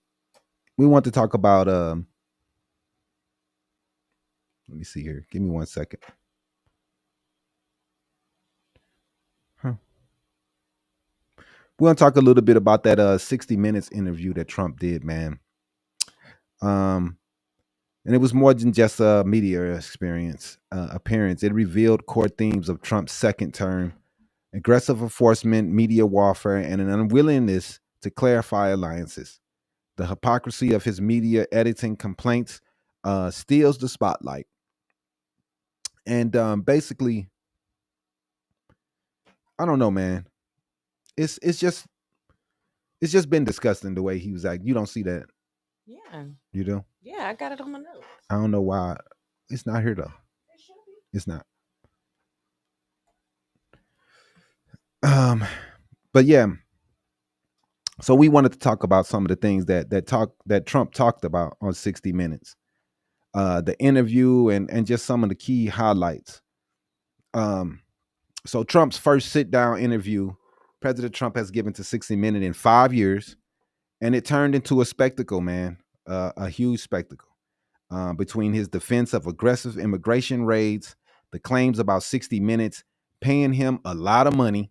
we want to talk about let me see here. Give me 1 second. We want to talk a little bit about that 60 Minutes interview that Trump did, man. And it was more than just a media appearance. It revealed core themes of Trump's second term: aggressive enforcement, media warfare, and an unwillingness to clarify alliances. The hypocrisy of his media editing complaints steals the spotlight. And basically, I don't know, man. It's just been disgusting the way he was acting. You don't see that,
Yeah.
you do?
Yeah, I got it on my notes.
I don't know why it's not here though. It's not. But yeah. So we wanted to talk about some of the things that Trump talked about on 60 Minutes. The interview and just some of the key highlights. So Trump's first sit-down interview, President Trump has given to 60 Minutes in 5 years, and it turned into a spectacle, man, a huge spectacle. Between his defense of aggressive immigration raids, the claims about 60 Minutes paying him a lot of money,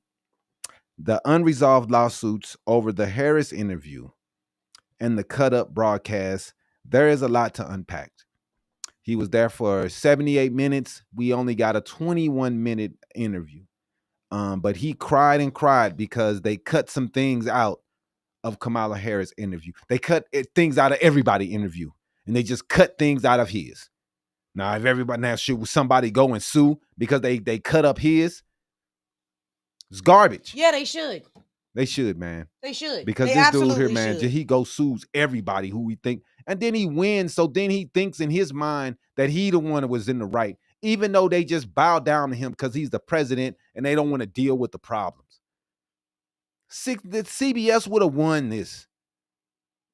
the unresolved lawsuits over the Harris interview, and the cut-up broadcast, there is a lot to unpack. He was there for 78 minutes. We only got a 21-minute interview. But he cried and cried because they cut some things out of Kamala Harris' interview. They cut things out of everybody's interview, and they just cut things out of his. Now, if everybody now should somebody go and sue because they cut up his, it's garbage.
Yeah, they should.
They should, man.
They should.
Because
they
this dude here, man,
should.
he goes sues everybody who we think, and then he wins. So then he thinks in his mind that he the one that was in the right, even though they just bow down to him because he's the president and they don't want to deal with the problems. The CBS would have won this.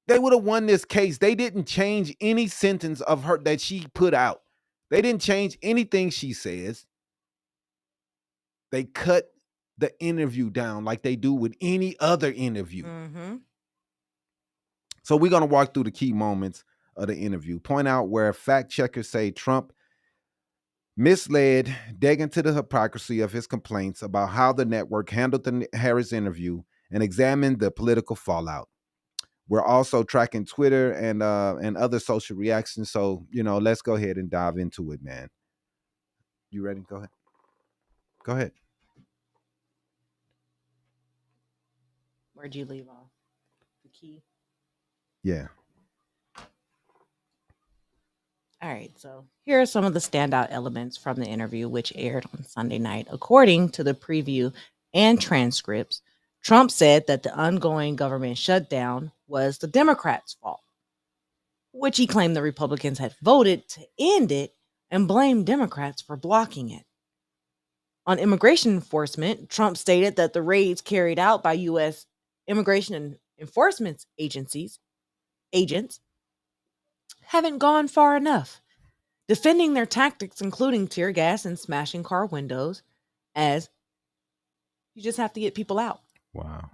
They would have won this case. They didn't change any sentence of her that she put out. They didn't change anything she says. They cut the interview down like they do with any other interview.
Mm-hmm.
So we're going to walk through the key moments of the interview, point out where fact checkers say Trump misled, dig into the hypocrisy of his complaints about how the network handled the Harris interview, and examine the political fallout. We're also tracking Twitter and other social reactions. So, let's go ahead and dive into it, man. You ready? Go ahead. Go ahead.
Where'd you leave off? The key?
Yeah.
All right, so here are some of the standout elements from the interview, which aired on Sunday night. According to the preview and transcripts, Trump said that the ongoing government shutdown was the Democrats' fault, which he claimed the Republicans had voted to end it and blamed Democrats for blocking it. On immigration enforcement, Trump stated that the raids carried out by U.S. immigration and enforcement agents haven't gone far enough, defending their tactics, including tear gas and smashing car windows, as you just have to get people out.
Wow.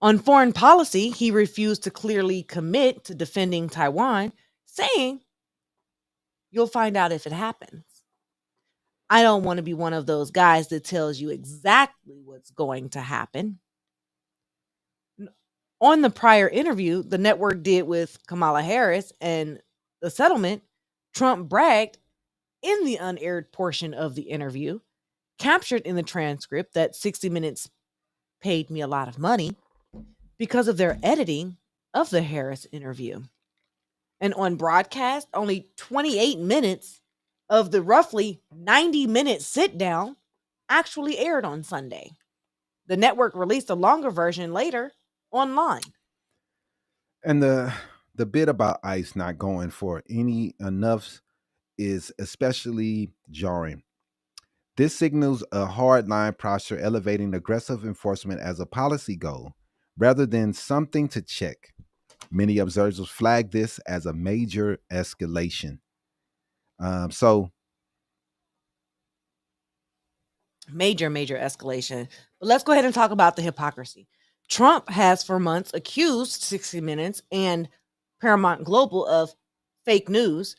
On foreign policy, he refused to clearly commit to defending Taiwan, saying, "You'll find out if it happens. I don't want to be one of those guys that tells you exactly what's going to happen." On the prior interview the network did with Kamala Harris and the settlement, Trump bragged in the unaired portion of the interview, captured in the transcript, that 60 Minutes paid me a lot of money because of their editing of the Harris interview. And on broadcast, only 28 minutes of the roughly 90-minute sit-down actually aired on Sunday. The network released a longer version later online.
And the bit about ICE not going for any enoughs is especially jarring. This signals a hardline posture elevating aggressive enforcement as a policy goal rather than something to check. Many observers flag this as a major escalation.
Major escalation. But let's go ahead and talk about the hypocrisy. Trump has for months accused 60 Minutes and Paramount Global of fake news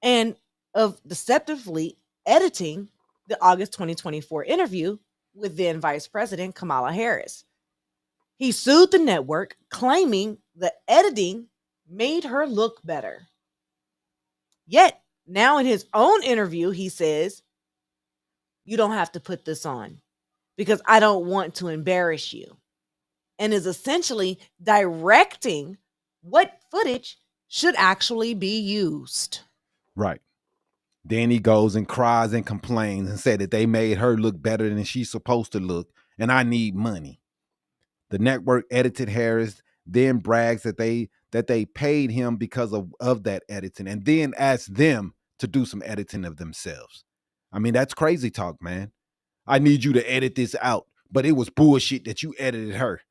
and of deceptively editing the August 2024 interview with then Vice President Kamala Harris. He sued the network, claiming the editing made her look better. Yet, now in his own interview, he says, "You don't have to put this on because I don't want to embarrass you," and is essentially directing what footage should actually be used.
Right. Then he goes and cries and complains and said that they made her look better than she's supposed to look, and I need money. The network edited Harris, then brags that they paid him because of that editing, and then asked them to do some editing of themselves. I mean, that's crazy talk, man. I need you to edit this out, but it was bullshit that you edited her.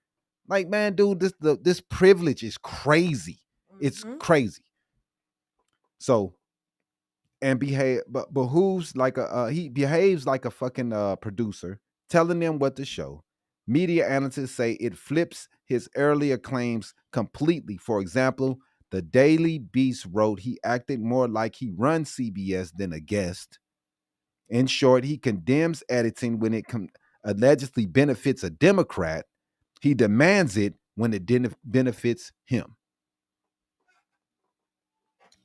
Like, man, dude, this privilege is crazy. It's crazy. So, and behave, but who's like he behaves like a fucking producer, telling them what to show. Media analysts say it flips his earlier claims completely. For example, the Daily Beast wrote he acted more like he runs CBS than a guest. In short, he condemns editing when it allegedly benefits a Democrat. He demands it when it benefits him.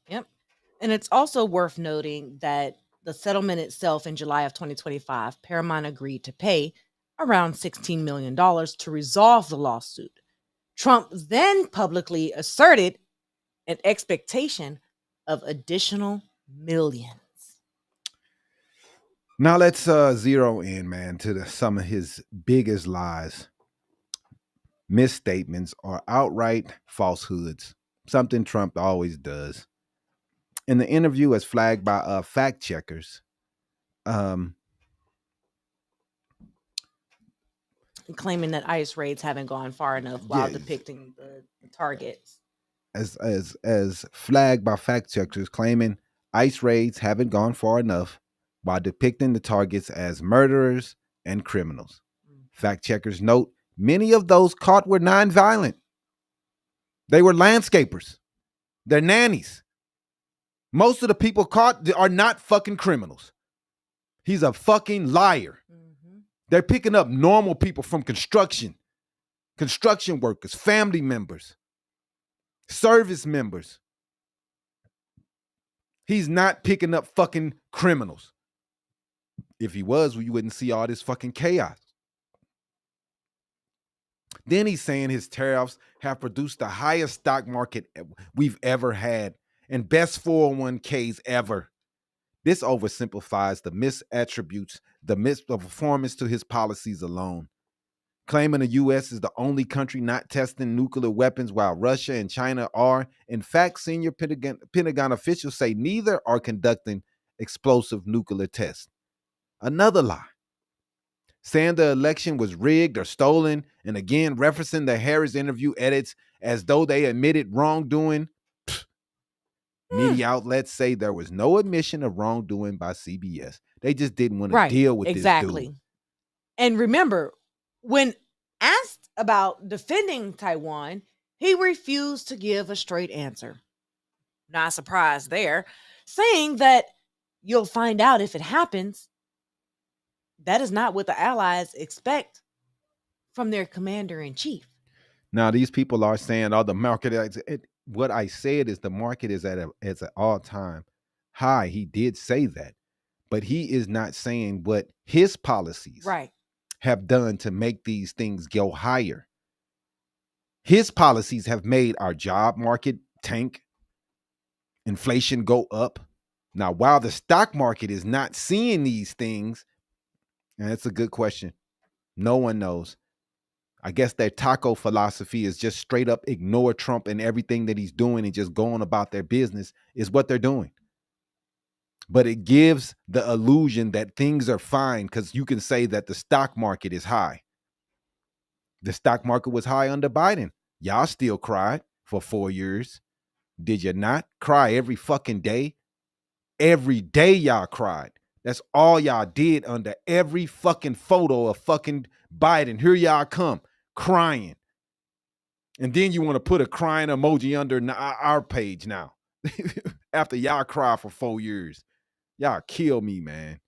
Yep. And it's also worth noting that the settlement itself in July of 2025, Paramount agreed to pay around $16 million to resolve the lawsuit. Trump then publicly asserted an expectation of additional millions.
Now let's zero in, man, to some of his biggest lies, misstatements, or outright falsehoods, something Trump always does. In the interview as flagged by fact checkers,
claiming that ICE raids haven't gone far enough while depicting the targets.
As flagged by fact checkers, claiming ICE raids haven't gone far enough while depicting the targets as murderers and criminals. Fact checkers note many of those caught were nonviolent. They were landscapers. They're nannies. Most of the people caught are not fucking criminals. He's a fucking liar. They're picking up normal people from construction workers, family members, service members. He's not picking up fucking criminals. If he was, you wouldn't see all this fucking chaos. Then he's saying his tariffs have produced the highest stock market we've ever had and best 401ks ever. This oversimplifies the misattributes, the misperformance to his policies alone. Claiming the U.S. is the only country not testing nuclear weapons while Russia and China are. In fact, senior Pentagon officials say neither are conducting explosive nuclear tests. Another lie. Saying the election was rigged or stolen, and again referencing the Harris interview edits as though they admitted wrongdoing. Media outlets say there was no admission of wrongdoing by CBS. They just didn't want to deal with this dude.
And remember, when asked about defending Taiwan, he refused to give a straight answer. Not surprised there, saying that you'll find out if it happens. That is not what the allies expect from their commander-in-chief.
Now, these people are saying, the market, what I said is the market is at an all-time high. He did say that, but he is not saying what his policies have done to make these things go higher. His policies have made our job market tank, inflation go up. Now, while the stock market is not seeing these things, and that's a good question. No one knows. I guess their taco philosophy is just straight up ignore Trump and everything that he's doing and just going about their business is what they're doing. But it gives the illusion that things are fine because you can say that the stock market is high. The stock market was high under Biden. Y'all still cried for 4 years. Did you not cry every fucking day? Every day y'all cried. That's all y'all did under every fucking photo of fucking Biden. Here y'all come crying. And then you want to put a crying emoji under our page now. After y'all cry for 4 years. Y'all kill me, man.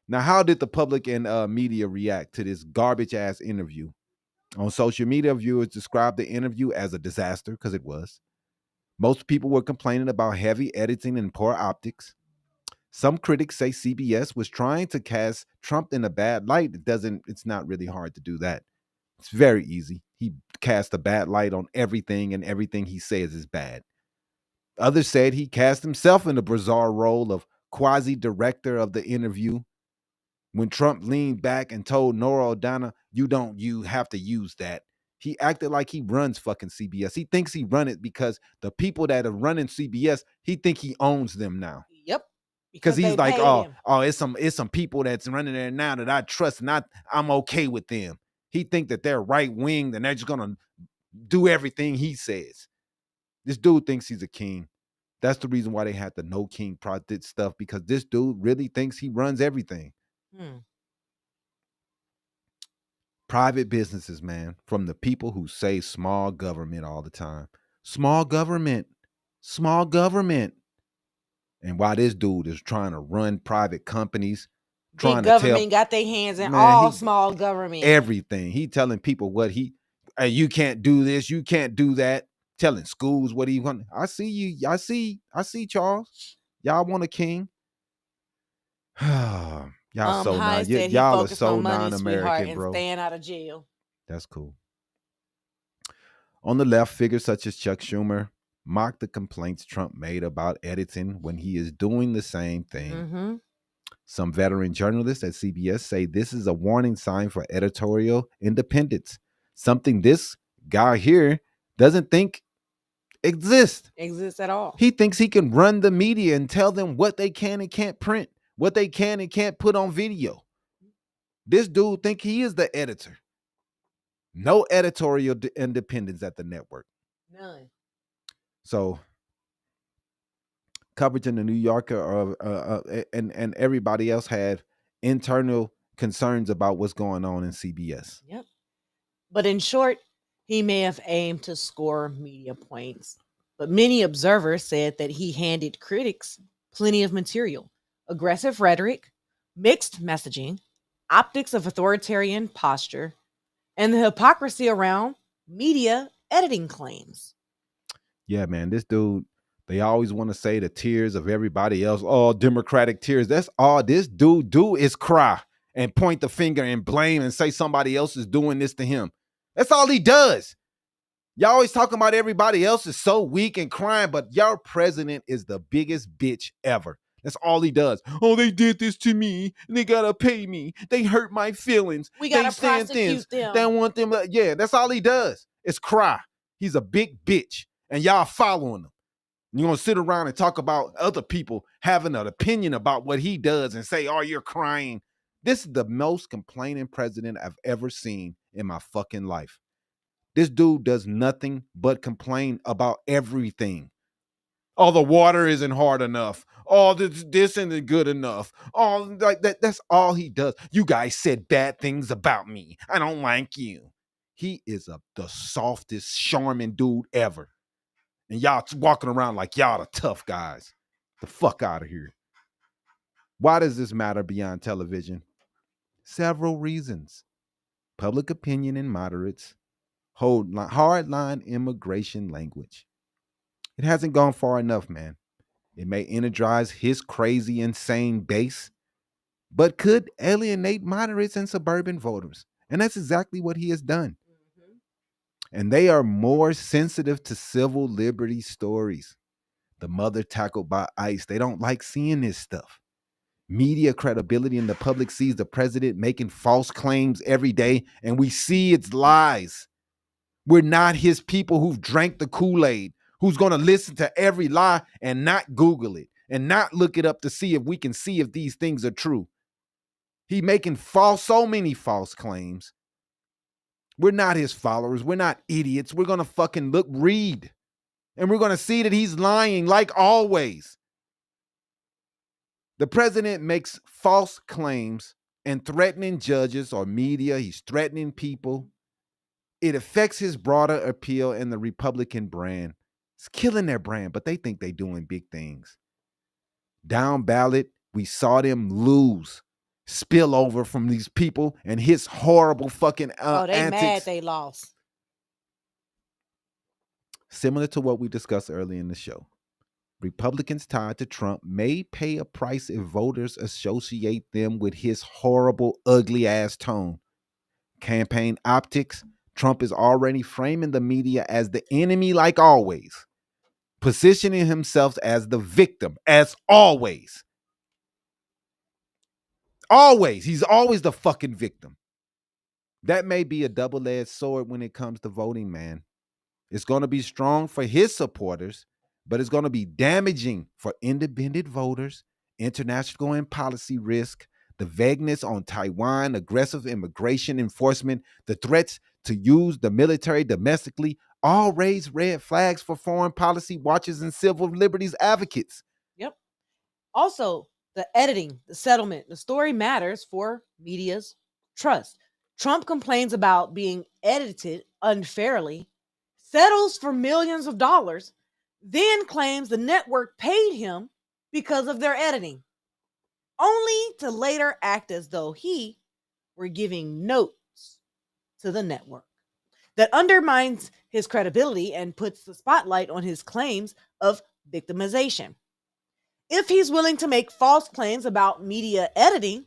Now, how did the public and media react to this garbage ass interview? On social media, viewers described the interview as a disaster, because it was. Most people were complaining about heavy editing and poor optics. Some critics say CBS was trying to cast Trump in a bad light. It's not really hard to do that. It's very easy. He cast a bad light on everything, and everything he says is bad. Others said he cast himself in the bizarre role of quasi-director of the interview when Trump leaned back and told Nora O'Donnell, you have to use that. He acted like he runs fucking CBS. He thinks he run it because the people that are running CBS, he think he owns them now.
Yep.
Because he's like, it's some people that's running there now that I trust and I'm okay with them. He think that they're right winged and they're just gonna do everything he says. This dude thinks he's a king. That's the reason why they had the no king project stuff, because this dude really thinks he runs everything. Private businesses, man, from the people who say small government all the time. Small government. And while this dude is trying to run private companies,
big government got their hands in all small government.
Everything. He telling people what you can't do this, you can't do that. Telling schools what he want. I see you. I see Charles. Y'all want a king? Y'all so non. Y'all are so non-American, bro.
Staying out of jail.
That's cool. On the left, figures such as Chuck Schumer mock the complaints Trump made about editing when he is doing the same thing.
Mm-hmm.
Some veteran journalists at CBS say this is a warning sign for editorial independence, something this guy here doesn't think exists
at all.
He thinks he can run the media and tell them what they can and can't print, what they can and can't put on video. This dude think he is the editor. No editorial independence at the network.
None.
So coverage in the New Yorker and everybody else had internal concerns about what's going on in CBS.
Yep. But in short, he may have aimed to score media points, but many observers said that he handed critics plenty of material, aggressive rhetoric, mixed messaging, optics of authoritarian posture, and the hypocrisy around media editing claims.
Yeah, man, this dude, they always want to say the tears of everybody else. Oh, Democratic tears. That's all this dude do is cry and point the finger and blame and say somebody else is doing this to him. That's all he does. Y'all always talking about everybody else is so weak and crying, but your president is the biggest bitch ever. That's all he does. Oh, they did this to me. And they gotta pay me. They hurt my feelings.
We gotta prosecute them.
They want them. Yeah, that's all he does. Is cry. He's a big bitch, and y'all following him. You're gonna sit around and talk about other people having an opinion about what he does and say, "Oh, you're crying." This is the most complaining president I've ever seen in my fucking life. This dude does nothing but complain about everything. Oh, the water isn't hard enough. Oh, this isn't good enough. Oh, like that's all he does. You guys said bad things about me. I don't like you. He is the softest, charming dude ever. And y'all walking around like y'all the tough guys. The fuck out of here. Why does this matter beyond television? Several reasons. Public opinion and moderates hold hardline immigration language. It hasn't gone far enough, man. It may energize his crazy, insane base, but could alienate moderates and suburban voters. And that's exactly what he has done. Mm-hmm. And they are more sensitive to civil liberty stories. The mother tackled by ICE. They don't like seeing this stuff. Media credibility, and the public sees the president making false claims every day, and we see it's lies. We're not his people who've drank the Kool-Aid, who's going to listen to every lie and not Google it and not look it up to see if we can see if these things are true. He making so many false claims. We're not his followers. We're not idiots. We're going to fucking read. And we're going to see that he's lying like always. The president makes false claims and threatening judges or media. He's threatening people. It affects his broader appeal and the Republican brand. It's killing their brand, but they think they're doing big things. Down ballot, we saw them lose, spill over from these people and his horrible fucking
they
antics.
Mad they lost.
Similar to what we discussed earlier in the show, Republicans tied to Trump may pay a price if voters associate them with his horrible, ugly-ass tone. Campaign optics, Trump is already framing the media as the enemy like always, positioning himself as the victim as always. Always. He's always the fucking victim. That may be a double-edged sword when it comes to voting, man. It's going to be strong for his supporters, but it's going to be damaging for independent voters, international and policy risk, the vagueness on Taiwan, aggressive immigration enforcement, the threats to use the military domestically, all raise red flags for foreign policy watchers and civil liberties advocates.
Yep. Also, the editing, the settlement, the story matters for media's trust. Trump complains about being edited unfairly, settles for millions of dollars, then claims the network paid him because of their editing, only to later act as though he were giving notes to the network. That undermines his credibility and puts the spotlight on his claims of victimization. If he's willing to make false claims about media editing,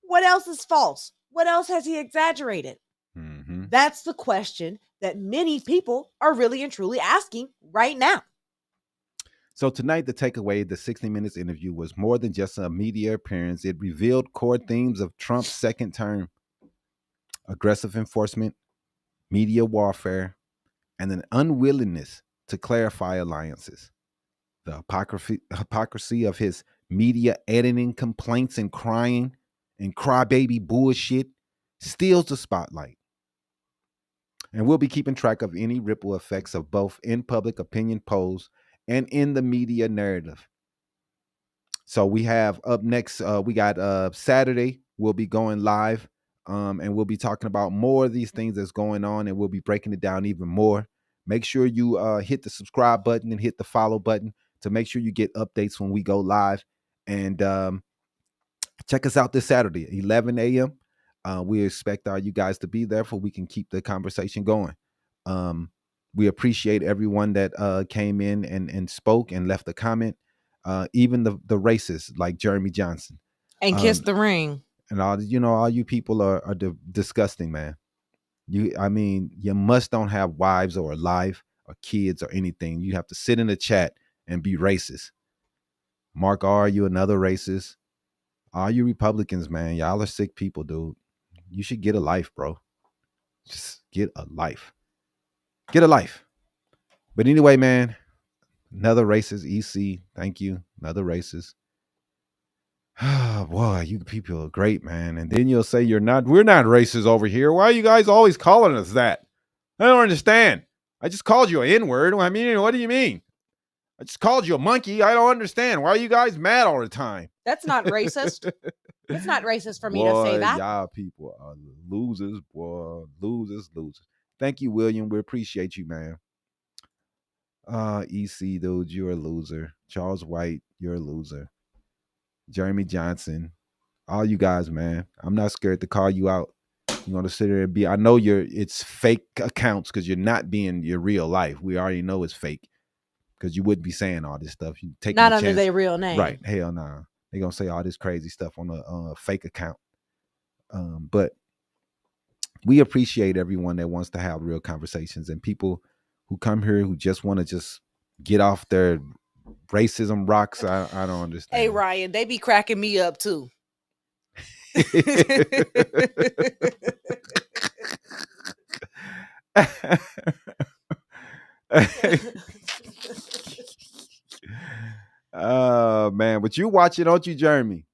what else is false? What else has he exaggerated?
Mm-hmm.
That's the question that many people are really and truly asking right now.
So tonight, the takeaway, the 60 Minutes interview was more than just a media appearance. It revealed core themes of Trump's second term: aggressive enforcement, media warfare, and an unwillingness to clarify alliances. The hypocrisy of his media editing complaints and crying and crybaby bullshit steals the spotlight. And we'll be keeping track of any ripple effects of both in public opinion polls and in the media narrative. So we have up next, we got Saturday, we'll be going live, and we'll be talking about more of these things that's going on, and we'll be breaking it down even more. Make sure you hit the subscribe button and hit the follow button to make sure you get updates when we go live. And check us out this Saturday, 11 a.m. We expect you guys to be there so we can keep the conversation going. We appreciate everyone that came in and spoke and left a comment. Even the racists like Jeremy Johnson.
And kissed the ring.
And all you people are disgusting, man. You must don't have wives or a life or kids or anything. You have to sit in the chat and be racist. Mark R., you another racist. All you Republicans, man, y'all are sick people, dude. You should get a life, bro. Just get a life. Get a life. But anyway, man, another racist, EC. Thank you. Another racist. Oh, boy, you people are great, man. And then you'll say we're not racist over here. Why are you guys always calling us that? I don't understand. I just called you an N-word. I mean, what do you mean? I just called you a monkey. I don't understand. Why are you guys mad all the time?
That's not racist. It's not racist for me to say that.
Y'all people are losers, boy. Losers. Thank you, William. We appreciate you, man. EC, dude, you're a loser. Charles White, you're a loser. Jeremy Johnson, all you guys, man. I'm not scared to call you out. You want to sit there and I know it's fake accounts because you're not being your real life. We already know it's fake because you wouldn't be saying all this stuff. You take
not under their real name,
right? Hell no. Nah. They're gonna say all this crazy stuff on a fake account. But we appreciate everyone that wants to have real conversations and people who come here who just want to just get off their racism rocks. I don't understand.
Hey, Ryan, they be cracking me up too.
Oh, man, but you watching, don't you, Jeremy?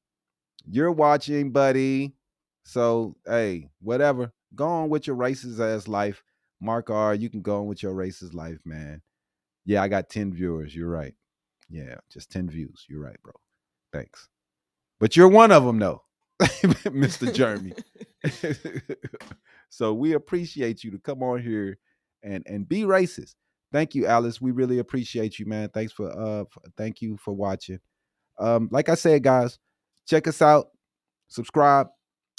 You're watching, buddy. So, hey, whatever. Go on with your racist ass life. Mark R., you can go on with your racist life, man. Yeah, I got 10 viewers. You're right. Yeah, just 10 views. You're right, bro. Thanks. But you're one of them, though, Mr. Jeremy. So we appreciate you to come on here and be racist. Thank you, Alice. We really appreciate you, man. Thank you for watching. Like I said, guys, check us out, subscribe,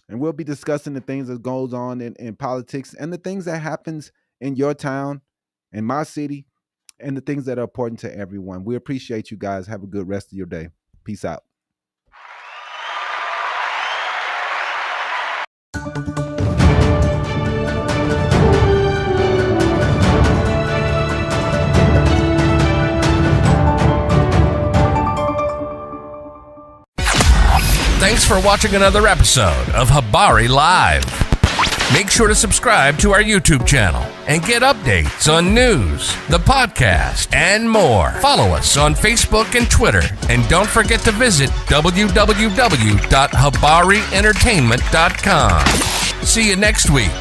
and we'll be discussing the things that goes on in politics and the things that happens in your town, in my city, and the things that are important to everyone. We appreciate you guys. Have a good rest of your day. Peace out.
Thanks for watching another episode of Habari Live. Make sure to subscribe to our YouTube channel and get updates on news, the podcast, and more. Follow us on Facebook and Twitter. And don't forget to visit www.habarientertainment.com. See you next week.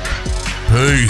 Peace.